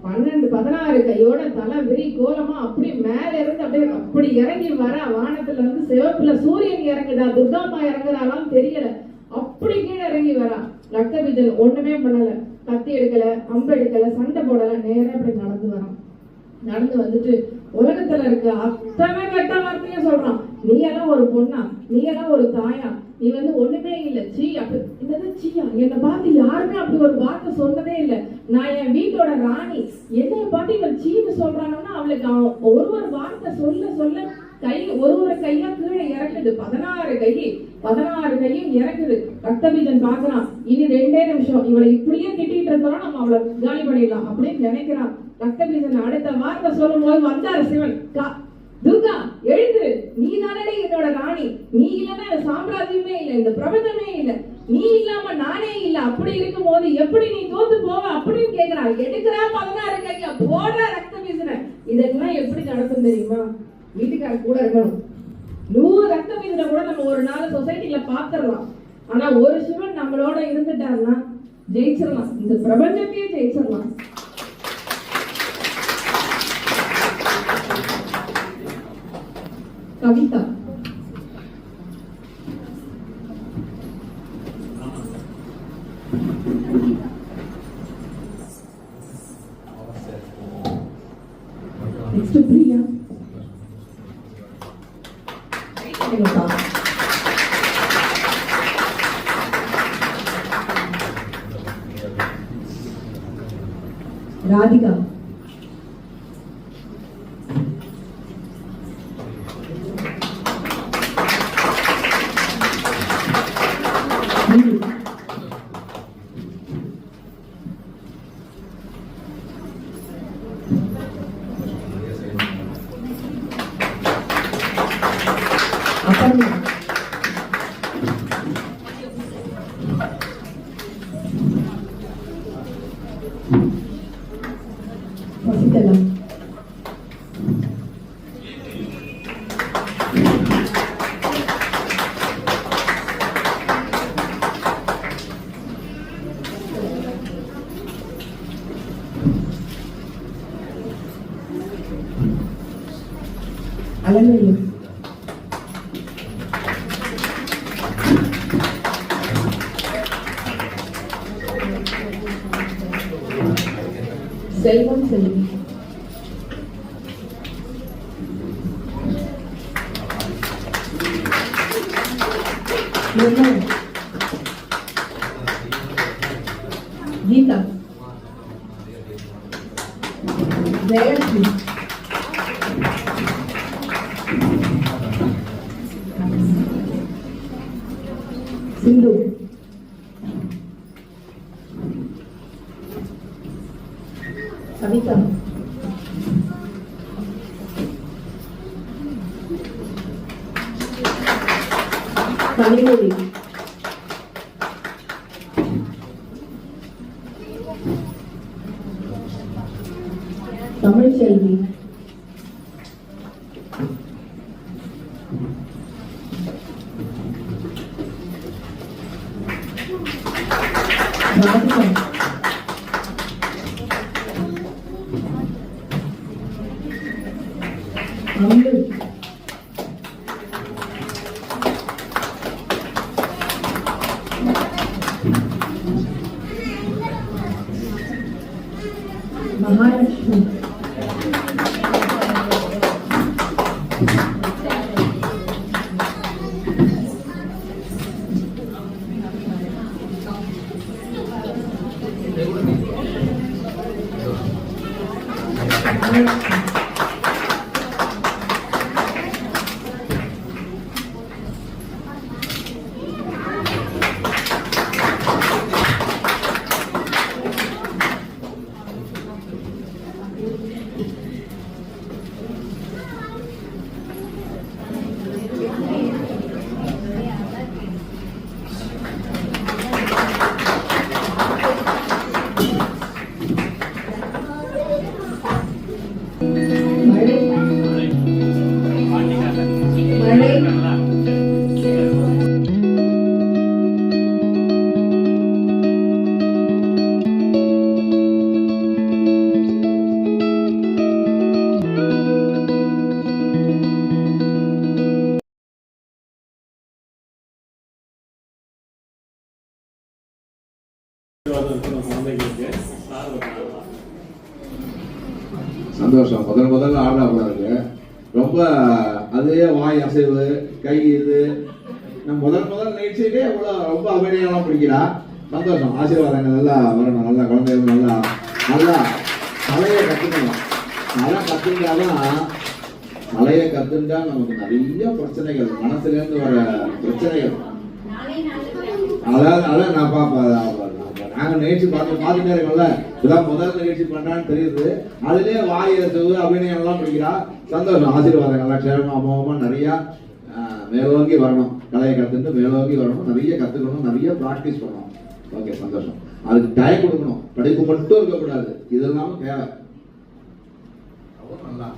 16 கையோட தலை விரி கோலமா அப்படி மேல இருந்து அப்படியே அப்படி இறங்கி வர. வானத்துல இருந்து சிவப்புல சூரியன் இறங்குதா, துர்காமா இறங்குறாலாம் தெரியல, அப்படி கீழே இறங்கி வரா. ரத்த பீஜன் ஒண்ணுமே பண்ணல, கத்தி எடுக்கல, அம்பு எடுக்கல, சண்டை போடல, நேரம் அப்படி நடந்து வரான். நடந்து வந்துட்டு உலகத்துல இருக்க அத்தனை கெட்ட வார்த்தையும் சொல்றான். நீ எல்லாம் ஒரு பொண்ணா, நீ எல்லாம் ஒரு தாயா, நீ வந்து ஒண்ணுமே இல்ல, சீ அப்படி என்னது சீயா, என்னை பார்த்து யாருமே அப்படி ஒரு வார்த்தை சொன்னதே இல்லை. நான் என் வீட்டோட ராணி, என்னைய பார்த்து இவன் சீன்னு சொல்றாங்கன்னா அவளுக்கு ஒரு வார்த்தை சொல்ல சொல்ல கை ஒரு கையா கீழே இறங்குது. 16 கையும் இறங்குது. ரத்த பீஜன் பாக்குறான், இனி 2 நிமிஷம் இவளை இப்படியே திட்டிட்டு இருக்கோம், நம்ம அவளை காலி பண்ணிடலாம் அப்படின்னு நினைக்கிறான். ரத்த பீஜன் அடுத்த வார்த்தை சொல்லும் போது வந்தாரு சிவன். துர்கா எழுந்து, நீ தானே என்னோட ராணி, நீ இல்லைன்னா இந்த சாம்ராஜ்யமே இல்லை, இந்த பிரபஞ்சமே இல்லை, நீ இல்லாம நானே இல்லை, அப்படி இருக்கும் போது எப்படி நீ தோத்து போவ அப்படின்னு கேக்குறா. எடுக்கிறா 16 கையா, போடுற ரத்த பீஜனை. இதெல்லாம் எப்படி நடக்கும் தெரியுமா? வீட்டுக்கார கூட இருக்கணும். 100 ரத்த பீஜனை கூட நம்ம ஒரு நாள் சொசைட்டில பாத்துடலாம். ஆனா ஒரு சிவன் நம்மளோட இருந்துட்டாருன்னா ஜெயிச்சிடலாம், இந்த பிரபஞ்சத்தையே ஜெயிச்சிடலாம். கவிதா நெக்ஸ்ட் பிரியா ராதிகா சசிகலா. அலங்கரி. செல்வம் செல்வி. நிர்மலா. கீதா. ஜெயஸ்ரீ. சிந்து. கவிதா. கனிமொழி. தமிழ்ச்செல்வி. ராதிகா. அம்பு. மகாலட்சுமி. மழை. மழை. சந்தோஷம். முதல்ல ஆடாது ரொம்ப அதே வாய் அசைவு கை இது நம்ம முதல் நிகழ்ச்சியிலே ரொம்ப அபிநயம்லாம் பிடிக்கிறா. சந்தோஷம். ஆசீர்வாதங்கள் நல்லா வரணும். நல்லா குழந்தைகள் நல்லா கலையை கற்றுக்கணும். நல்லா கற்றுக்கிட்டாதான் கலையை கற்றுட்டா நமக்கு நிறைய பிரச்சனைகள் மனசுலேருந்து வர பிரச்சனைகள் அதான் நான் பார்ப்பேன். நாங்கள் நிகழ்ச்சி பார்த்துட்டே இருக்கோம்ல, இதான் முதல் நிகழ்ச்சி பண்றான்னு தெரியுது. அதுலேயே வாய் அசைவு அபிநயம் எல்லாம் பிடிக்கிறா. சந்தோஷம். ஆசீர்வாதங்கள்லாம் க்ஷேமமா அமோகமா நிறையா மேலோங்கி வரணும். கலையை கற்றுட்டு மேலோங்கி வரணும். நிறைய கற்றுக்கணும். நிறைய ப்ராக்டிஸ் பண்ணணும். ஓகே, சந்தோஷம். அதுக்கு டைம் கொடுக்கணும். படிப்பு மட்டும் இருக்கக்கூடாது. இதெல்லாம் தேவை. நல்லா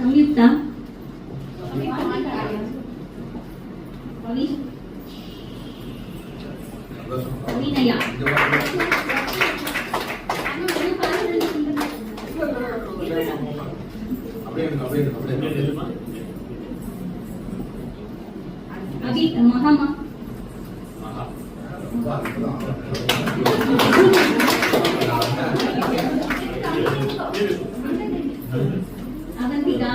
சம்யுக்தா. அபிநயா. மகாமா. அவந்திகா.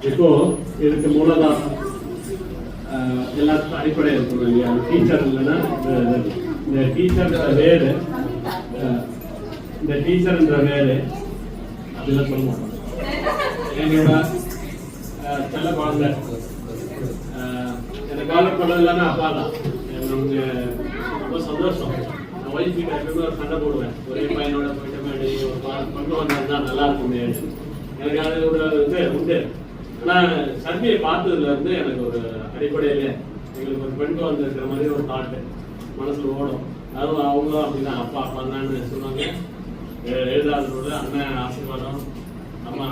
இப்போ இதுக்கு மூலதான் எல்லாத்துக்கும் அடிப்படை இருக்கணும் இல்லையா? டீச்சர் இல்லைன்னா இந்த டீச்சர்ன்ற வேறு அப்படிலாம் சொல்ல மாட்டோம். என்னோட செல்ல குழந்தை எனக்கு காலர் பண்ணது எல்லாமே அப்பா தான். என்னோட அவங்க ரொம்ப சந்தோஷம். ஒய்ஃப் கிட்ட எப்பவுமே ஒரு சண்டை போடுவேன், ஒரே பையனோட போயிட்டு மேடி ஒரு கொண்டு வந்தா நல்லா இருக்குமே. எனக்கு அது ஒரு இது உண்டு. ஆனால் சர்வியை பார்த்ததுல இருந்து எனக்கு ஒரு அடிப்படையிலே எங்களுக்கு ஒரு பெண் வந்திருக்கிற மாதிரி ஒரு தாட்டு மனசுல ஓடும். அதுவும் அவங்களும் அப்படிதான், அப்பா அப்பா தான்னு சொன்னாங்க. எழுதாதோட அண்ணன் ஆசீர்வாதம், அம்மா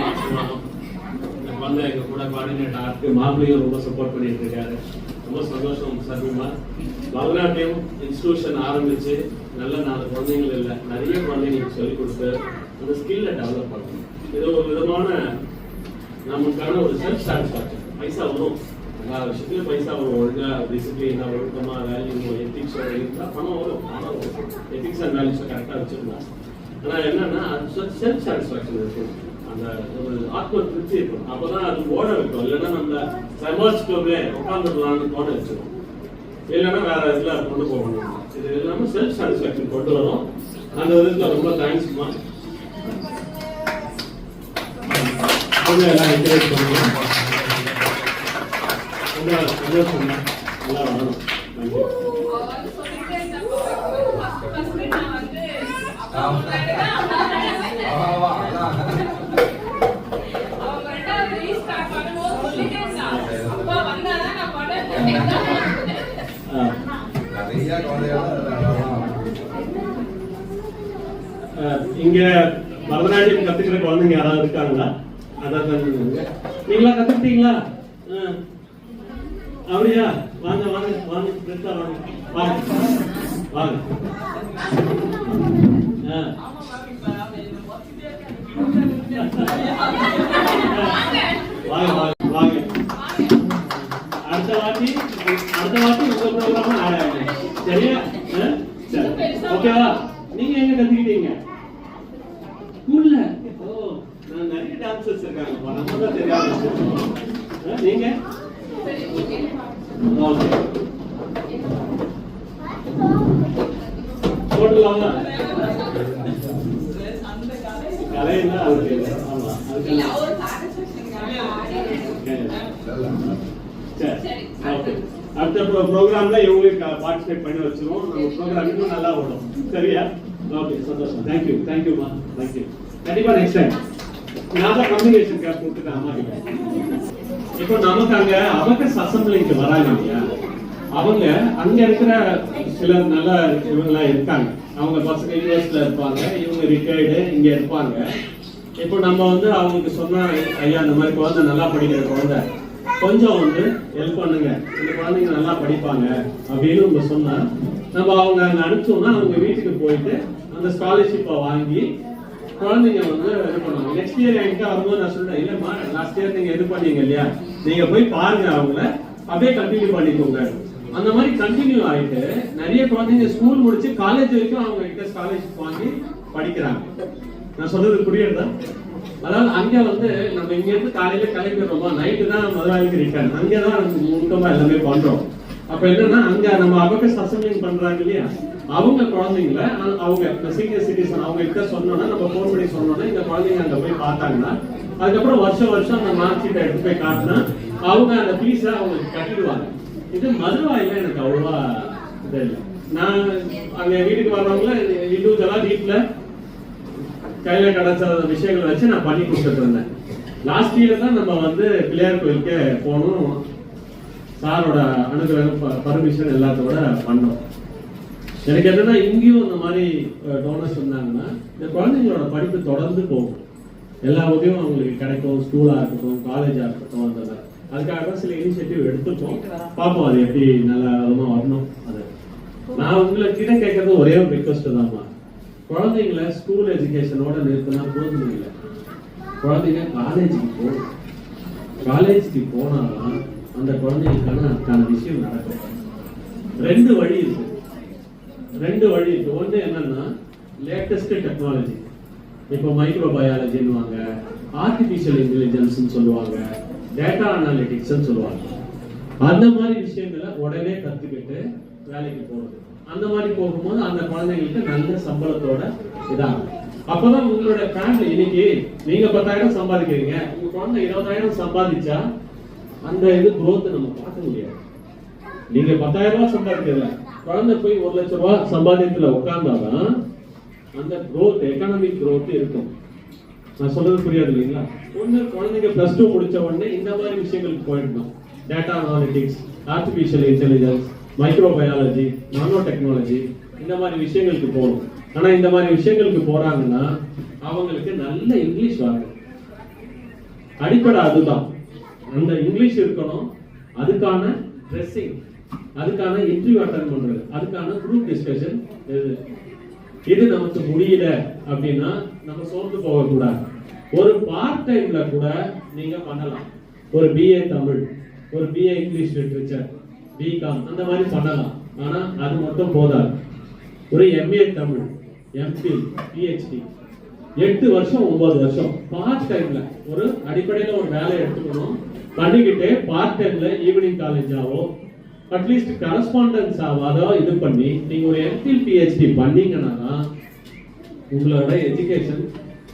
ஆசீர்வாதம். எனக்கு வந்து எங்க கூட கோஆர்டினேட் ஆர்க்கு மாப்பிள்ளையும் ரொம்ப சப்போர்ட் பண்ணிட்டு இருக்காரு. ரொம்ப சந்தோஷம் சர்வீமா. பரதநாட்டியம் இன்ஸ்டிடியூஷன் ஆரம்பிச்சு நல்ல 4 குழந்தைகள் இல்லை, நிறைய குழந்தைங்களுக்கு சொல்லிக் கொடுத்து அந்த ஸ்கில்லை டெவலப் பண்ணணும். இது ஒரு விதமான நமக்கான ஒரு செல்ஃப் சாட்டிஸ்ஃபேக்ஷன். பைசா வரும், எல்லா விஷயத்துலையும் பைசா வரும். ஒழுங்கா டிசிப்ளினா ஒழுக்கமா வேல்யூ எத்திக்ஸோட இருந்தால் பணம் வரும். எத்திக்ஸ் அண்ட் வேல்யூஸை கரெக்டாக வச்சுருந்தா. ஆனால் என்னன்னா செல்ஃப் சாட்டிஸ்ஃபேக்ஷன் இருக்கும், அந்த ஒரு ஆத்ம திருப்தி இருக்கும். அப்போதான் அது ஓட வைக்கும். இல்லைன்னா நம்ம சமாளிச்சுட்டோமே உட்காந்துடலாம்னு தோண வச்சிடும். இல்லைன்னா வேற இதில் கொண்டு போகணும். இது எல்லாமே செல்ஃப் சாட்டிஸ்ஃபேக்ஷன் கொண்டு வரும். அந்த விதத்தில் ரொம்ப தேங்க்ஸ்மா. எல்லாம் என்கரேஜ் பண்ணுவோம். ரொம்ப சந்தோஷம், நல்லா வரணும். தேங்க்யூ. இங்க பரதநாட்டியம் கத்துக்கிற குழந்தைங்க யாராவது இருக்காங்களா? அதான் நீங்களா கத்துக்கிட்டீங்களா? அப்படியா? வாங்க வாங்க வாங்க வாங்க வாங்க. வாங்க வாங்க வாங்க. அடுத்த வாட்டி உங்க ப்ரோக்ராம் ஆட் ஆகுங்க. சரியா? சரி, ஓகேவா? நீங்க எங்க கத்துக்கிட்டீங்க? ஸ்கூல்ல. ஓ, நான் நிறைய டான்சர்ஸ் இருக்காங்க, நம்ம தான் தெரியாது. நீங்க ஓகே போடலாமா? கலைன்னா அது ஆமா, சரி ஓகே. அடுத்த ப்ரோக்ராம்ல இவங்களுக்கு பார்ட்டிசிபேட் பண்ணி வச்சிருவோம். நம்ம ப்ரோக்ராம் இன்னும் நல்லா ஓடும். சரியா? ஓகே, சந்தோஷம். தேங்க்யூ தேங்க்யூமா, தேங்க்யூ. கண்டிப்பா நெக்ஸ்ட் டைம் நான் தான் கம்யூனிகேஷன் கேப் கொடுத்துட்டேன் அம்மா கிட்ட. இப்போ நமக்கு அங்க அபகஸ் அசம்பிளிக்கு வராங்க இல்லையா, அவங்க அங்க இருக்கிற சில நல்ல இவங்கெல்லாம் இருக்காங்க. அவங்க பசங்க யூஎஸ்ல இருப்பாங்க, இவங்க ரிட்டையர்டு இங்க இருப்பாங்க. இப்போ நம்ம வந்து அவங்களுக்கு சொன்னா, ஐயா இந்த மாதிரி குழந்தை நல்லா படிக்கிற குழந்தை, கொஞ்சம் வந்து ஹெல்ப் பண்ணுங்க, இந்த குழந்தைங்க நல்லா படிப்பாங்க அப்படின்னு நம்ம சொன்னா, நம்ம அவங்க அங்க அனுப்பிச்சோம்னா அவங்க வீட்டுக்கு போயிட்டு அந்த ஸ்காலர்ஷிப்பை வாங்கி குழந்தைங்க வந்து இது பண்ணுவாங்க. நெக்ஸ்ட் இயர் என்கிட்ட வரும்போது நான் சொல்றேன், இல்லம்மா லாஸ்ட் இயர் நீங்க இது பண்ணீங்க இல்லையா, நீங்க போய் பாருங்க, அவங்கள அப்படியே கண்டினியூ பண்ணிக்கோங்க. அந்த மாதிரி கண்டினியூ ஆயிட்டு நிறைய குழந்தைங்க ஸ்கூல் முடிச்சு காலேஜ் வரைக்கும் அவங்க கிட்ட ஸ்காலர்ஷிப் வாங்கி படிக்கிறாங்க. நான் சொல்றது புரியுறதா? அதாவது அங்க வந்து நம்ம இங்க இருந்து காலையில கிளம்பிடுறோமா, நைட்டு தான் மதுராவுக்கு ரிட்டர்ன், அங்கதான் முக்கியமா எல்லாமே பண்றோம். அப்ப என்னன்னா அங்க நம்ம அபகஸ் அசம்பிளிங் பண்றாங்க இல்லையா, அவங்க குழந்தைங்கள அவங்க சீனியர் சிட்டிசன் அவங்க கிட்ட சொன்னோம்னா, நம்ம போன் பண்ணி சொன்னோம்னா, இந்த குழந்தைங்க அங்க போய் பார்த்தாங்கன்னா, அதுக்கப்புறம் வருஷம் அந்த மார்க் ஷீட்டை எடுத்து போய் காட்டினா அவங்க அந்த ஃபீஸை அவங்களுக்கு கட்டிடுவாங்க. இது மதுராயில எனக்கு அவ்வளவா இது இல்லை. நான் அங்க வீட்டுக்கு வர்றவங்கள இண்டிவிஜுவலா வீட்டுல கையில கிடைச்ச விஷயங்களை வச்சு நான் பண்ணி கொடுத்துட்டு இருந்தேன். லாஸ்ட் இயர் தான் நம்ம வந்து பிள்ளையார் கோயிலுக்கு போகணும், சாரோட அனுகிரகம் பர்மிஷன் எல்லாத்தோட பண்ணோம். எனக்கு என்னன்னா இங்கேயும் இந்த மாதிரி டோனர்ஸ் இருந்தாங்கன்னா இந்த குழந்தைங்களோட படிப்பு தொடர்ந்து போகும், எல்லா உதவியும் அவங்களுக்கு கிடைக்கும், ஸ்கூலா இருக்கட்டும் காலேஜா இருக்கட்டும். அந்த அதுக்காக தான் சில இனிஷியேட்டிவ் எடுத்துப்போம், பார்ப்போம் அது எப்படி நல்ல விதமா வரணும். அது நான் உங்ககிட்ட கேட்கறது ஒரே ஒரு ரிக்வஸ்ட் தான்மா, குழந்தைங்களை ஸ்கூல் எஜுகேஷனோட நிறுத்தினா போதும் இல்லை, குழந்தைங்க காலேஜுக்கு போகணும். காலேஜுக்கு போனாதான் அந்த குழந்தைங்களுக்கான அதுக்கான விஷயம் நடக்கும். 2 வழி இருக்கு. ஒன்று என்னன்னா லேட்டஸ்ட் டெக்னாலஜி, இப்போ மைக்ரோ பயாலஜின்னுவாங்க, ஆர்டிபிஷியல் இன்டெலிஜென்ஸ் சொல்லுவாங்க, டேட்டா அனாலிட்டிக்ஸ் சொல்லுவாங்க. அந்த மாதிரி விஷயங்களை உடனே கத்துக்கிட்டு வேலைக்கு போறது. அந்த மாதிரி போகும்போது அந்த குழந்தைங்களுக்கு நல்ல சம்பளத்தோட இதாகும். அப்பதான் உங்களோட ஃபேமிலி, இன்னைக்கு நீங்க 10,000 சம்பாதிக்கிறீங்க, உங்க குழந்தை 20,000 சம்பாதிச்சா அந்த இது growth நம்ம பார்க்க முடியாது. நீங்க 10,000 ரூபாய் சம்பாதிக்கல, குழந்தை போய் 1 லட்சம் ரூபாய் சம்பாதியத்துல உட்கார்ந்தாதான் அந்த growth, எக்கனாமிக் growth இருக்கும். நான் சொல்றது புரியாது இல்லைங்களா? ஒண்ணு குழந்தைங்க +2 முடிச்ச உடனே இந்த மாதிரி விஷயங்களுக்கு போயிடணும். Data analytics, artificial intelligence, microbiology, nano technology, இந்த மாதிரி விஷயங்களுக்கு போகணும். ஆனா இந்த மாதிரி விஷயங்களுக்கு போறாங்கன்னா அவங்களுக்கு நல்ல இங்கிலீஷ் வரணும். அடிப்படை அதுதான். அந்த இங்கிலீஷ் இருக்கணும், அதுக்கான ட்ரெஸ்ஸிங், அதுக்கான இன்டர்வியூ அட்டெண்ட் பண்றது, அதுக்கான குரூப் டிஸ்கஷன். இது நமக்கு முடியல அப்படின்னா நம்ம சோர்ந்து போகக்கூடாது. ஒரு பார்ட் டைம்ல கூட நீங்க பண்ணலாம். ஒரு BA தமிழ், ஒரு BA இங்கிலீஷ் லிட்ரேச்சர், BCom அந்த மாதிரி பண்ணலாம். ஆனா அது மட்டும் போதாது. ஒரு MA தமிழ், MPhil, PhD 8 வருஷம் 9 வருஷம் பார்ட் டைம்ல ஒரு அடிப்படையில ஒரு வேலையை எடுத்துக்கணும். பண்ணிக்கிட்டே பார்ட் டைம்ல ஈவினிங் காலேஜாவோ அட்லீஸ்ட் கரஸ்பாண்டன்ஸ் ஆவாதோ இது பண்ணி நீங்க ஒரு MPhil PhD பண்ணீங்கன்னா தான் உங்களோட எஜுகேஷன்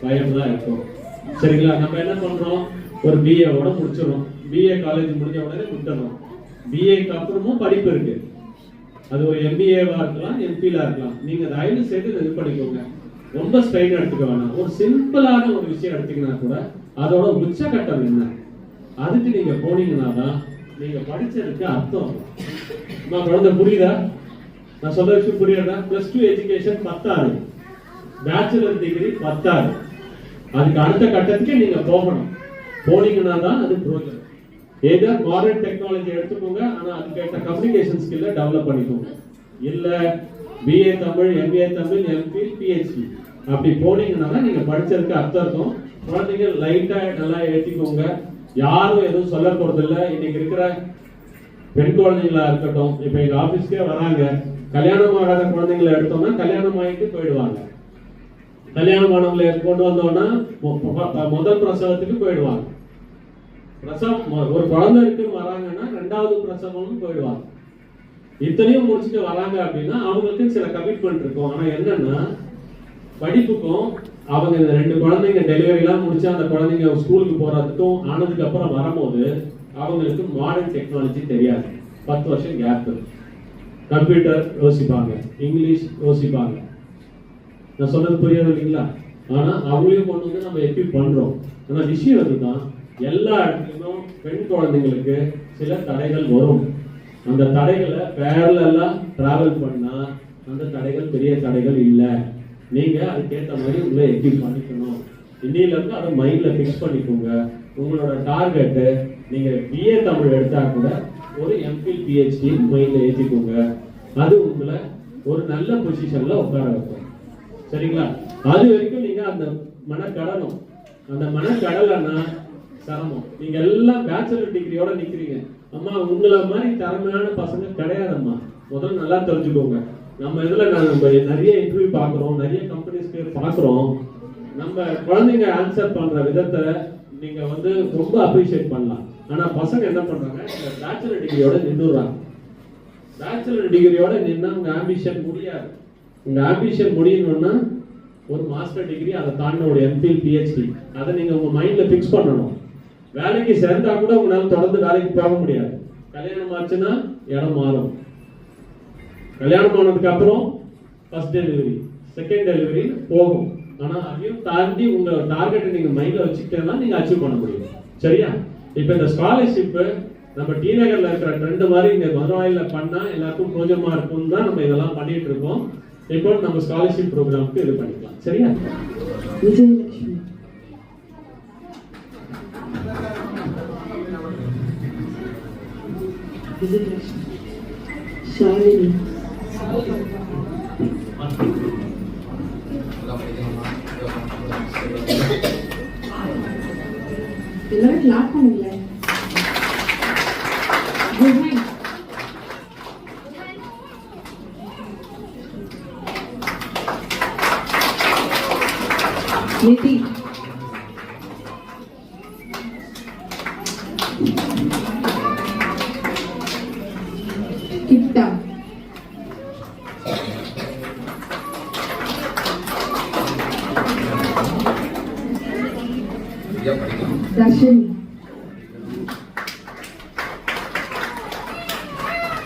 பயனுள்ளதா இருக்கும். சரிங்களா? நம்ம என்ன பண்றோம், ஒரு BA-வோட முடிச்சிடறோம், BA காலேஜ் முடிஞ்ச உடனே விட்டுறோம். BA-க்கு அப்புறமும் படிப்பு இருக்கு. அது ஒரு MBA-வா இருக்கலாம், MPhil-ஆ இருக்கலாம். நீங்க தயவு செய்து இது பண்ணிக்கோங்க. ரொம்ப ஸ்ட்ரெயின் எடுத்துக்க வேணாம். ஒரு சிம்பிளான ஒரு விஷயம் எடுத்தீங்கன்னா கூட அதோட உச்சகட்டம் என்ன, அதுக்கு நீங்க போனீங்கன்னா தான் நீங்க படிச்சதுக்கு அர்த்தம். குழந்தை புரியுதா? நான் சொல்ற விஷயம் புரியுதா? +2 எஜுகேஷன் 10, பேச்சுலர் டிகிரி 10. அதுக்கு அடுத்த கட்டத்துக்கு நீங்க போகணும். போனீங்கன்னா தான் அது ப்ரோஜனம். ஏதோ மாடர்ன் டெக்னாலஜி எடுத்துக்கோங்க, ஆனா அதுக்கேற்ற கம்யூனிகேஷன் ஸ்கில்லை டெவலப் பண்ணிக்கோங்க. இல்ல BA Tamil, MA Tamil, MPhil, PhD அப்படி போனீங்கன்னா தான் நீங்க படிச்சதுக்கு அர்த்தம் இருக்கும். குழந்தைங்க லைட்டா நல்லா ஏற்றிக்கோங்க. யாரும் எதுவும் சொல்ல போறது இல்லை. இன்னைக்கு இருக்கிற பெண் குழந்தைங்களா இருக்கட்டும், இப்ப எங்க ஆபீஸ்க்கே வராங்க, கல்யாணம் ஆகாத குழந்தைங்களை எடுத்தோம்னா கல்யாணம் ஆகிட்டு போயிடுவாங்க. கல்யாணம் ஆனவங்களை கொண்டு வந்தோம்னா முதல் பிரசவத்துக்கு போயிடுவாங்க. ஒரு குழந்தை இருக்குன்னு வராங்கன்னா 2வது பிரசவம்னு போயிடுவாங்க. இத்தனையும் முடிச்சுட்டு வராங்க அப்படின்னா அவங்களுக்கு சில கமிட்மெண்ட் இருக்கும். ஆனா என்னன்னா படிப்புக்கும் அவங்க 2 குழந்தைங்க டெலிவரி எல்லாம் முடிச்சு அந்த குழந்தைங்க ஸ்கூலுக்கு போறதுக்கும் ஆனதுக்கு அப்புறம் வரும்போது அவங்களுக்கு மாடர்ன் டெக்னாலஜி தெரியாது. 10 வருஷம் கேப். கம்ப்யூட்டர் யோசிப்பாங்க, இங்கிலீஷ் யோசிப்பாங்க. நான் சொல்றது புரியாது இல்லைங்களா? ஆனா அவங்களையும் கொண்டு வந்து நம்ம எக்யூப் பண்றோம். ஆனா விஷயம் அதுதான், எல்லா இடத்துலையும் பெண் குழந்தைங்களுக்கு சில தடைகள் வரும். அந்த தடைகளை பேரலா டிராவல் பண்ணா அந்த தடைகள் பெரிய தடைகள் இல்லை. நீங்க அதுக்கேற்ற மாதிரி உங்களை எக்யூப் பண்ணிக்கணும். இன்னில இருந்து அதை மைண்ட்ல ஃபிக்ஸ் பண்ணிக்கோங்க. உங்களோட டார்கெட்டு நீங்க BA தமிழ் எடுத்தா கூட ஒரு MPhil PhD மைண்ட்ல ஏற்றிக்கோங்க. அது உங்களை ஒரு நல்ல பொசிஷன்ல உட்கார வைக்கும். சரிங்களா? அது வரைக்கும் நீங்க அந்த மனக்கடனும், அந்த மனக்கடலைன்னா சிரமம். நீங்க எல்லாம் பேச்சுலர் டிகிரியோட நிக்கிறீங்க. அம்மா உங்களை மாதிரி திறமையான பசங்க கிடையாதம்மா. முதல்ல நல்லா தெரிஞ்சுக்கோங்க. நம்ம இதுல நம்ம நிறைய இன்டர்வியூ பாக்குறோம், நிறைய கம்பெனிஸ்க்கு பாக்குறோம். நம்ம குழந்தைங்க ஆன்சர் பண்ற விதத்தை நீங்க வந்து ரொம்ப அப்ரிஷியேட் பண்ணலாம். ஆனா பசங்க என்ன பண்றாங்க, பேச்சுலர் டிகிரியோட நின்றுறாங்க. பேச்சுலர் டிகிரியோட நின்னா உங்க ஆம்பிஷன் முடியாது. உங்க ஆம்பிஷன் முடியணும்னா ஒரு மாஸ்டர் டிகிரி, அதை தாண்டி ஒரு MPhil PhD, அதை நீங்க உங்க மைண்ட்ல பிக்ஸ் பண்ணணும். வேலைக்கு சேர்ந்தா கூட உங்களால தொடர்ந்து வேலைக்கு போக முடியாது. கல்யாணம் ஆச்சுன்னா இடம் மாறும். கல்யாணம் ஆனதுக்கு அப்புறம் ஃபர்ஸ்ட் டெலிவரி, செகண்ட் டெலிவரி போகும். ஆனா அதையும் தாண்டி உங்க டார்கெட்டை நீங்க மைண்ட்ல வச்சுக்கிட்டா நீங்க அச்சீவ் பண்ண முடியும். சரியா? இப்ப இந்த ஸ்காலர்ஷிப் நம்ம டிநகர்ல இருக்கிற ட்ரெண்ட் மாதிரி இங்க மதுராயில பண்ணா எல்லாருக்கும் பிரோஜனமா இருக்கும் தான் நம்ம இதெல்லாம் பண்ணிட்டு இருக்கோம். இப்போ நம்ம ஸ்காலர்ஷிப் ப்ரோக்ராமுக்கு இது பண்ணிக்கலாம். சரியா? விஜயலட்சுமி, விஜயலட்சுமி, ஷாலினி, எல்லாரும் கிளாப் பண்ணுங்களேன். நிதி, கிப்டா, தர்ஷினி,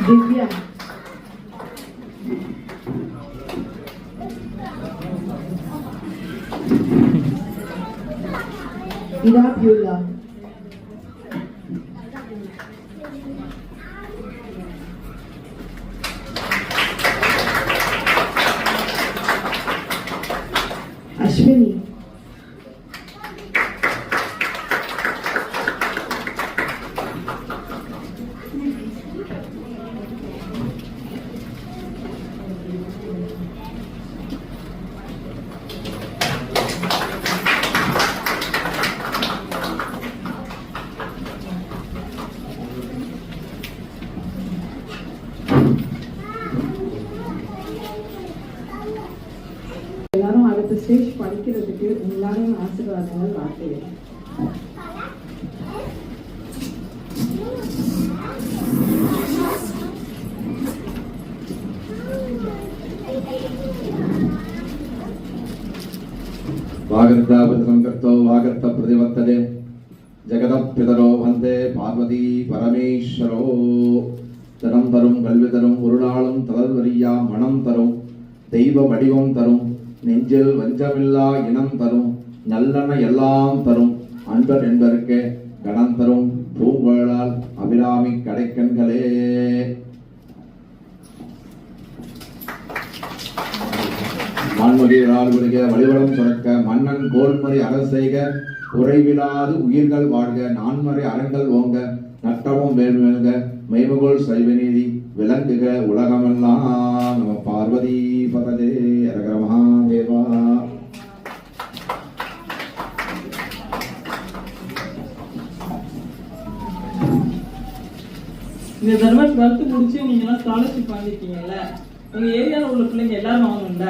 திவ்யா, இதா பியூலா. அஸ்வினி. எல்லாரும் அடுத்த ஸ்டேஜ் படிக்கிறதுக்கு எல்லாரையும் ஆசீர்வாதங்கள் வார்த்தைகள். வாகர்த்தாபதம் வாகர்த்த பிரதிவர்த்ததே ஜெகதப்பிதரோ வந்தே பார்வதி பரமேஸ்வரோ. தனம் தரும் கல்வி தரும் ஒரு நாளும் தளர்வரியா மனம் தரும் தெய்வ வடிவம் தரும் நெஞ்சில் வஞ்சமில்லா இனம் தரும் நல்லன எல்லாம் தரும் அன்பர் என்பதற்கே கணம் தரும் பூங்கொழலால் அபிராமி கடைக்கண்களே. மண்முறையால் விடுக வழிவளம் சுரக்க மன்னன் கோல்முறை அரசெய்க குறைவிலாது உயிர்கள் வாழ்க நான்மறை அறங்கள் ஓங்க நட்டமும் வேல்வேல்க மெய்மகோள் சைவநீதி விளங்குக உலகமெல்லாம். நம பார்வதி பததே அரகர மகாதேவா. இந்த தடவை 12th முடிச்சு நீங்களாம் ஸ்காலர்ஷிப் வாங்கிருக்கீங்கல்ல, உங்க ஏரியாவில் உள்ள பிள்ளைங்க எல்லாரும் வாங்கணும்ல.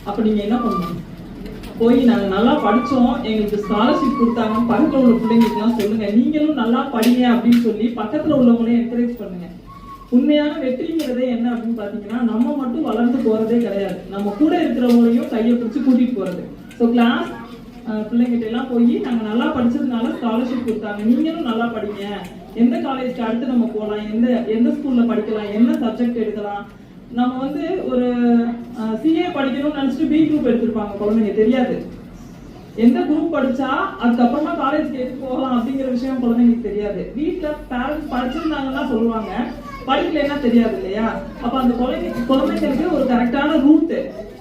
அப்ப நீங்க என்ன பண்ணணும், போய் நாங்க நல்லா படிச்சோம் எங்களுக்கு ஸ்காலர்ஷிப் கொடுத்தாங்க பக்கத்துல உள்ள பிள்ளைங்களுக்குலாம் சொல்லுங்க, நீங்களும் நல்லா படிங்க அப்படின்னு சொல்லி பக்கத்துல உள்ளவங்களையும் என்கரேஜ் பண்ணுங்க. உண்மையான வெற்றிங்கிறதே என்ன அப்படின்னு பாத்தீங்கன்னா, நம்ம மட்டும் வளர்ந்து போறதே கிடையாது, நம்ம கூட இருக்கிறவங்களையும் கையை பிடிச்சி கூட்டிட்டு போறது. ஸோ கிளாஸ் பிள்ளைங்கிட்ட எல்லாம் போய் நாங்க நல்லா படிச்சதுனால ஸ்காலர்ஷிப் கொடுத்தாங்க, நீங்களும் நல்லா படிங்க, எந்த காலேஜ்க்கு அடுத்து நம்ம போகலாம், எந்த ஸ்கூல்ல படிக்கலாம், என்ன சப்ஜெக்ட் எடுக்கலாம். நம்ம வந்து ஒரு சிஏ படிக்கணும்னு நினைச்சிட்டு பி குரூப் எடுத்திருப்பாங்க குழந்தைங்க, தெரியாது எந்த குரூப் படிச்சா அதுக்கப்புறமா காலேஜ்க்கு எது போகலாம் அப்படிங்கிற விஷயம் குழந்தைங்களுக்கு தெரியாது. வீட்டுல பேரண்ட்ஸ் படிச்சிருந்தாங்கன்னா சொல்லுவாங்க, படிக்கலைன்னா தெரியாது இல்லையா. அப்ப அந்த குழந்தைங்களுக்கு ஒரு கரெக்டான ரூட்,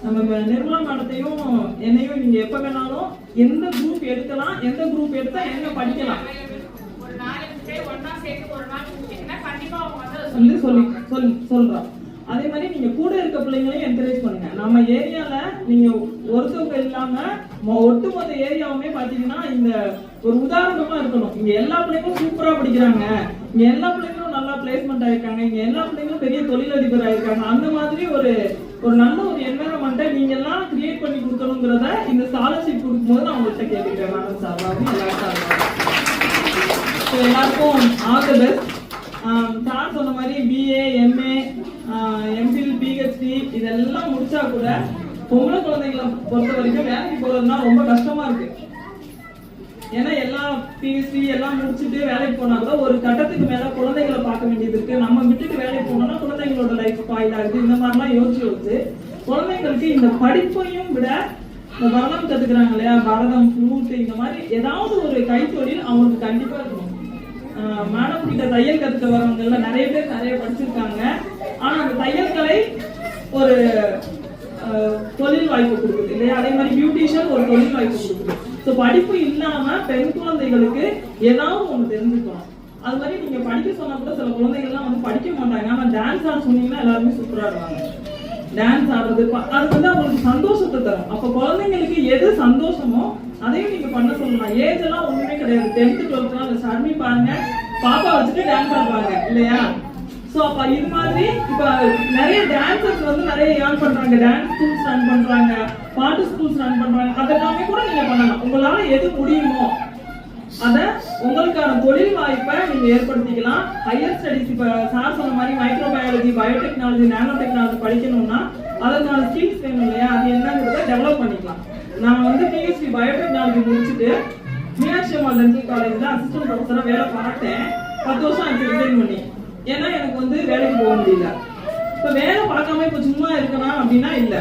நம்ம நிர்மலா மேடத்தையும் என்னையும் நீங்க எப்ப வேணாலும் எந்த குரூப் எடுக்கலாம், எந்த குரூப் எடுத்தா என்ன படிக்கலாம் சொல்றோம். அதே மாதிரி நீங்க கூட இருக்க பிள்ளைங்களையும் என்கரேஜ் பண்ணுங்க. நம்ம ஏரியால நீங்க ஒருத்தவங்க இல்லாம ஒட்டுமொத்த ஏரியாவுமே பாத்தீங்கன்னா இந்த ஒரு உதாரணமா இருக்கணும். இங்க எல்லா பிள்ளைங்களும் சூப்பரா படிக்கிறாங்க, இங்க எல்லா பிள்ளைங்களும் நல்லா பிளேஸ்மெண்ட் ஆயிருக்காங்க, இங்க எல்லா பிள்ளைங்களும் பெரிய தொழிலதிபர் ஆயிருக்காங்க. அந்த மாதிரி ஒரு நல்ல ஒரு என்வரன்மெண்ட்டை நீங்க எல்லாம் கிரியேட் பண்ணி கொடுக்கணுங்கிறத இந்த ஸ்காலர்ஷிப் கொடுக்கும்போது நான் உங்கள்கிட்ட கேட்டுக்கிறேன். மேடம் சார்பாகவும் எல்லாருக்கும் ஆல் தி பெஸ்ட். சார் சொன்ன மாதிரி பிஏ, எம்ஏ, எம்பில், பிஹெச்டி இதெல்லாம் முடிச்சா கூட பொம்பளை குழந்தைங்களை பொறுத்த வரைக்கும் வேலைக்கு போறதுனா ரொம்ப கஷ்டமா இருக்கு. ஏன்னா எல்லா பிஹெச்டி எல்லாம் முடிச்சுட்டு வேலைக்கு போனா கூட ஒரு கட்டத்துக்கு மேல குழந்தைகளை பார்க்க வேண்டியது இருக்கு. நம்ம விட்டுட்டு வேலைக்கு போனோம்னா குழந்தைங்களோட லைஃப் ஸ்பாயில் ஆகுது. இந்த மாதிரிலாம் யோசிச்சு குழந்தைங்களுக்கு இந்த படிப்பையும் விட இந்த பரதம் கத்துக்கிறாங்க இல்லையா, பரதம், ஃப்ளூட், இந்த மாதிரி ஏதாவது ஒரு கைத்தொழில் அவங்களுக்கு கண்டிப்பா இருக்கணும். மேடம் கிட்ட தையல் கத்துக்க வரவங்க நிறைய பேர் நிறைய படிச்சிருக்காங்க. ஆனா அந்த தையல் கலை ஒரு தொழில் வாய்ப்பு கொடுக்குது இல்லையா, அதே மாதிரி பியூட்டிஷியன் ஒரு தொழில் வாய்ப்பு கொடுக்குது. ஸோ படிப்பு இல்லாம பெண் குழந்தைகளுக்கு ஏதாவது ஒண்ணு தெரிஞ்சுக்கணும். அது மாதிரி நீங்க படிக்க சொன்னா கூட சில குழந்தைகள்லாம் வந்து படிக்க மாட்டாங்க, ஆனா டான்ஸ் ஆட சொன்னீங்கன்னா எல்லாருமே சூப்பரா ஆடுவாங்க. டான்ஸ் ஆடுறது அது வந்து அவங்களுக்கு சந்தோஷத்தை தரும். அப்ப குழந்தைங்களுக்கு எது சந்தோஷமோ அதையும் நீங்க பண்ண சொல்லலாம். ஏஜ் எல்லாம் ஒண்ணுமே கிடையாது. 10th 12th ஷர்மி பாருங்க, பாப்பா வச்சுட்டு டான்ஸ் ஆடுவாங்க இல்லையா. சோ அப்ப இது மாதிரி இப்ப நிறைய டான்சர்ஸ் வந்து நிறைய ஏர்ன் பண்றாங்க, டான்ஸ் ஸ்கூல்ஸ் ரன் பண்றாங்க, பாட்டு ஸ்கூல்ஸ் ரன் பண்றாங்க. அதெல்லாமே கூட நீங்க பண்ணலாம். உங்களால எது முடியுமோ அத உங்களுக்கான தொழில் வாய்ப்பை நீங்க ஏற்படுத்திக்கலாம். ஹையர் ஸ்டடிஸ் இப்ப சார் சொன்ன மாதிரி மைக்ரோபயாலஜி, பயோடெக்னாலஜி, நானோ டெக்னாலஜி படிக்கணும்னா அதற்கான ஸ்கில்ஸ் வேணும் இல்லையா, அது என்னங்கிறத டெவலப் பண்ணிக்கலாம். நான் வந்து பிஹெச்டி பயோடெக்னாலஜி முடிச்சுட்டு மீனாட்சி அம்மா டென்டல் காலேஜ்ல அசிஸ்டன்ட் ப்ரொஃபஸரா வேலை பார்த்தேன். 10 வருஷம் ஆச்சு ரிசைன் பண்ணி. ஏன்னா எனக்கு வந்து வேலைக்கு போக முடியல. இப்ப வேலை பார்க்காம இப்ப சும்மா இருக்கணும் அப்படின்னா இல்ல,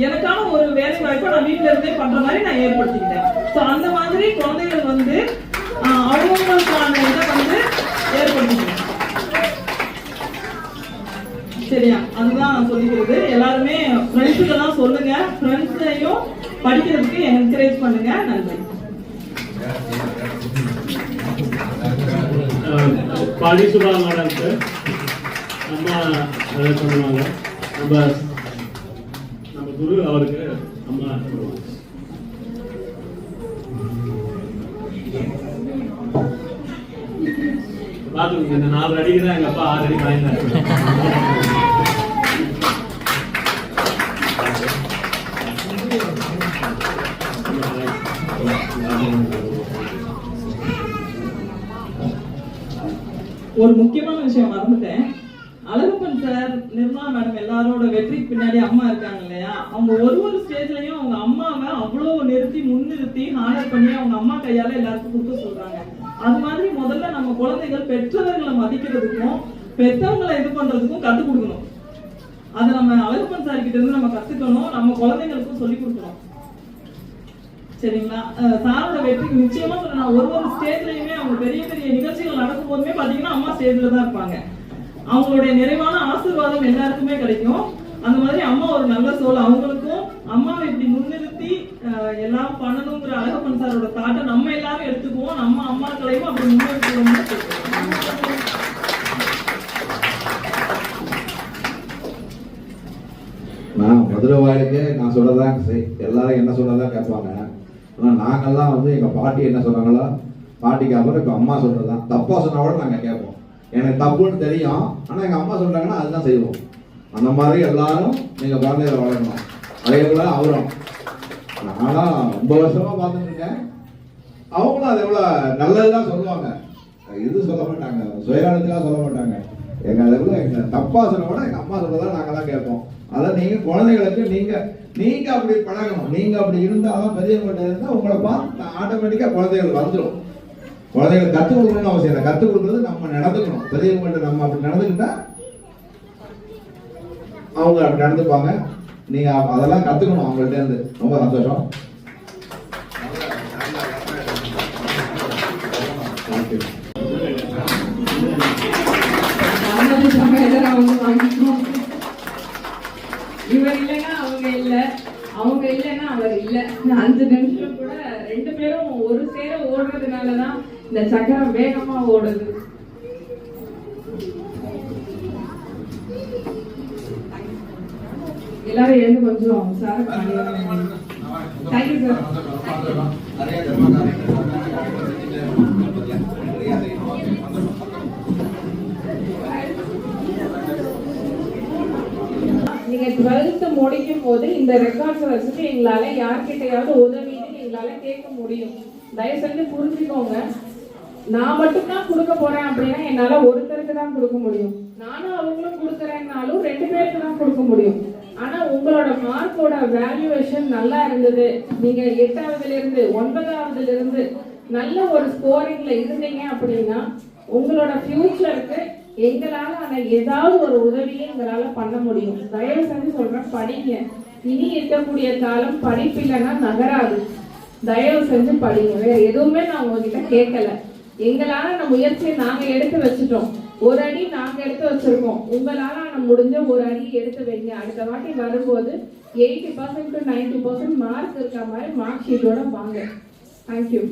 எனக்கான ஒரு வேலை வாய்ப்பை நான் வீட்டுல இருந்தே பண்ற மாதிரி நான் ஏற்படுத்திக்கிட்டேன். ஸோ அந்த மாதிரி குழந்தைகள் வந்து அவங்களுக்கான இதை வந்து ஏற்படுத்திக்கணும். சரியா? அதுதான் நான் சொல்லிக்கிறது. எல்லாருமே ஃப்ரெண்ட்ஸுக்கெல்லாம் சொல்லுங்க, ஃப்ரெண்ட்ஸையும் படிக்கிறதுக்கு என்கரேஜ் பண்ணுங்க. நன்றி. பாடி சுபா மேடம்க்கு அம்மா பண்ணுவாங்க. நம்ம குரு அவருக்கு அம்மா பார்த்துக்கோங்க. இந்த 4 அடிக்கு தான் எங்க அப்பா 6 அடி வாங்கினாரு. ஒரு முக்கியமான விஷயம் மறந்துட்டேன். அழகப்பன் சார், நிர்மலா மேடம் எல்லாரோட வெற்றிக்கு பின்னாடி அம்மா இருக்காங்க இல்லையா? அவங்க ஒரு ஸ்டேஜ்லயும் அவங்க அம்மாவை அவ்வளவு முன்னிறுத்தி ஹானர் பண்ணி அவங்க அம்மா கையால எல்லாருக்கும் கொடுக்க சொல்றாங்க. அது மாதிரி முதல்ல நம்ம குழந்தைகள் பெற்றவர்களை மதிக்கிறதுக்கும் பெற்றவங்களை இது பண்றதுக்கும் கத்துக் கொடுக்கணும். அதை நம்ம அழகப்பன் சார் கிட்ட இருந்து நம்ம கத்துக்கணும், நம்ம குழந்தைங்களுக்கும் சொல்லி கொடுக்கணும். சரிங்களா? சாரோட வெற்றிக்கு நிச்சயமா சொல்றேன், ஒரு ஸ்டேஜ்லயுமே அவங்க பெரிய பெரிய நிகழ்ச்சிகள் நடக்கும் போதுமே பாத்தீங்கன்னா அம்மா ஸ்டேஜ்ல தான் இருப்பாங்க. அவங்களுடைய நிறைவான ஆசீர்வாதம் எல்லாருக்குமே கிடைக்கும். அந்த மாதிரி அம்மா ஒரு நல்ல சோல். அவங்களுக்கும் அம்மாவை இப்படி முன்னிறுத்தி எல்லாம் பண்ணணுங்கிற அழகப்பன் சாரோட தாட்டை நம்ம எல்லாரும் எடுத்துக்குவோம். நம்ம அம்மாக்களையும் அப்படி முன்னெடுத்துக்கணும்னு நான் மதுரை வாயிலுக்கு நான் சொல்லதான் எல்லாரும் என்ன சொல்லதான் கேட்பாங்க. ஆனால் நாங்கள்லாம் வந்து எங்கள் பாட்டி என்ன சொன்னாங்களோ பாட்டிக்கு அப்புறம் இப்போ அம்மா சொல்றதுதான். தப்பா சொன்னா கூட நாங்கள் கேட்போம். எனக்கு தப்புன்னு தெரியும், ஆனால் எங்கள் அம்மா சொல்றாங்கன்னா அதுதான் செய்வோம். அந்த மாதிரி எல்லாரும் நீங்கள் குழந்தைகளை வளரணும். அதே போல அவரும் நானும் ரொம்ப வருஷமா பார்த்துட்டு இருக்கேன். அவங்களும் அது எவ்வளோ நல்லதுதான் சொல்லுவாங்க, இது சொல்ல மாட்டாங்க, சுயநலத்துக்காக சொல்ல மாட்டாங்க. எங்க அளவுல எங்க தப்பா சொன்ன கூட எங்க அம்மா சொல்றதா நாங்கெல்லாம் கேட்போம். அதை நீங்க குழந்தைகளுக்கு நீங்க அப்படி பழகணும். நீங்க அப்படி இருந்தாலும் பெரியவங்கள்ட்ட இருந்தா உங்களை பார்த்து ஆட்டோமேட்டிக்கா குழந்தைகள் வந்துடும். குழந்தைகள் கற்றுக் கொடுக்கணும்னு அவசியம் இல்லை, கற்றுக் கொடுக்குறது நம்ம நடந்துக்கணும். பெரியவங்கள்ட்ட நம்ம அப்படி நடந்துக்கிட்டா அவங்க அப்படி நடந்துப்பாங்க. நீங்க அதெல்லாம் கத்துக்கணும் அவங்கள்ட்ட இருந்து. ரொம்ப சந்தோஷம். இவர் இல்லைன்னா அவங்க இல்லை, அவங்க இல்லைன்னா அவர் இல்லை. 5 நிமிஷம் கூட 2 பேரும் ஒரு சேர ஓடுறதுனாலதான் இந்த சக்கரம் வேகமா ஓடுது. எல்லாரும் எழுந்து கொஞ்சம் சார். Thank you sir. நீங்க 12th முடிக்கும் போது இந்த ரெக்கார்ட்ஸ் வச்சுட்டு எங்களால யார்கிட்டையாவது உதவின்னு எங்களால கேட்க முடியும். தயவு செஞ்சு புரிஞ்சுக்கோங்க. நான் மட்டும்தான் கொடுக்க போறேன் அப்படின்னா என்னால ஒருத்தருக்கு தான் கொடுக்க முடியும். நானும் அவங்களும் கொடுக்குறேன்னாலும் 2 பேருக்கு தான் கொடுக்க முடியும். ஆனா உங்களோட மார்க்கோட வேல்யூவேஷன் நல்லா இருந்தது, நீங்க 8ஆவதுல இருந்து 9ஆவதுல இருந்து நல்ல ஒரு ஸ்கோரிங்ல இருந்தீங்க அப்படின்னா உங்களோட ஃபியூச்சருக்கு எங்களால ஏதாவது ஒரு உதவியை எங்களால பண்ண முடியும். தயவு செஞ்சு சொல்றேன், படிங்க. இனி இருக்கக்கூடிய காலம் படிப்பு இல்லைன்னா நகராது. தயவு செஞ்சு படிங்க. வேற எதுவுமே நான் உங்ககிட்ட கேட்கல. எங்களால முயற்சியை நாங்க எடுத்து வச்சுட்டோம். ஒரு அடி நாங்க எடுத்து வச்சிருக்கோம். உங்களால முடிஞ்ச ஒரு அடி எடுத்து வைங்க. அடுத்த வாட்டி வரும்போது 80% to 90% மார்க் இருக்க மாதிரி மார்க் ஷீட்டோட வாங்க. தேங்க்யூ.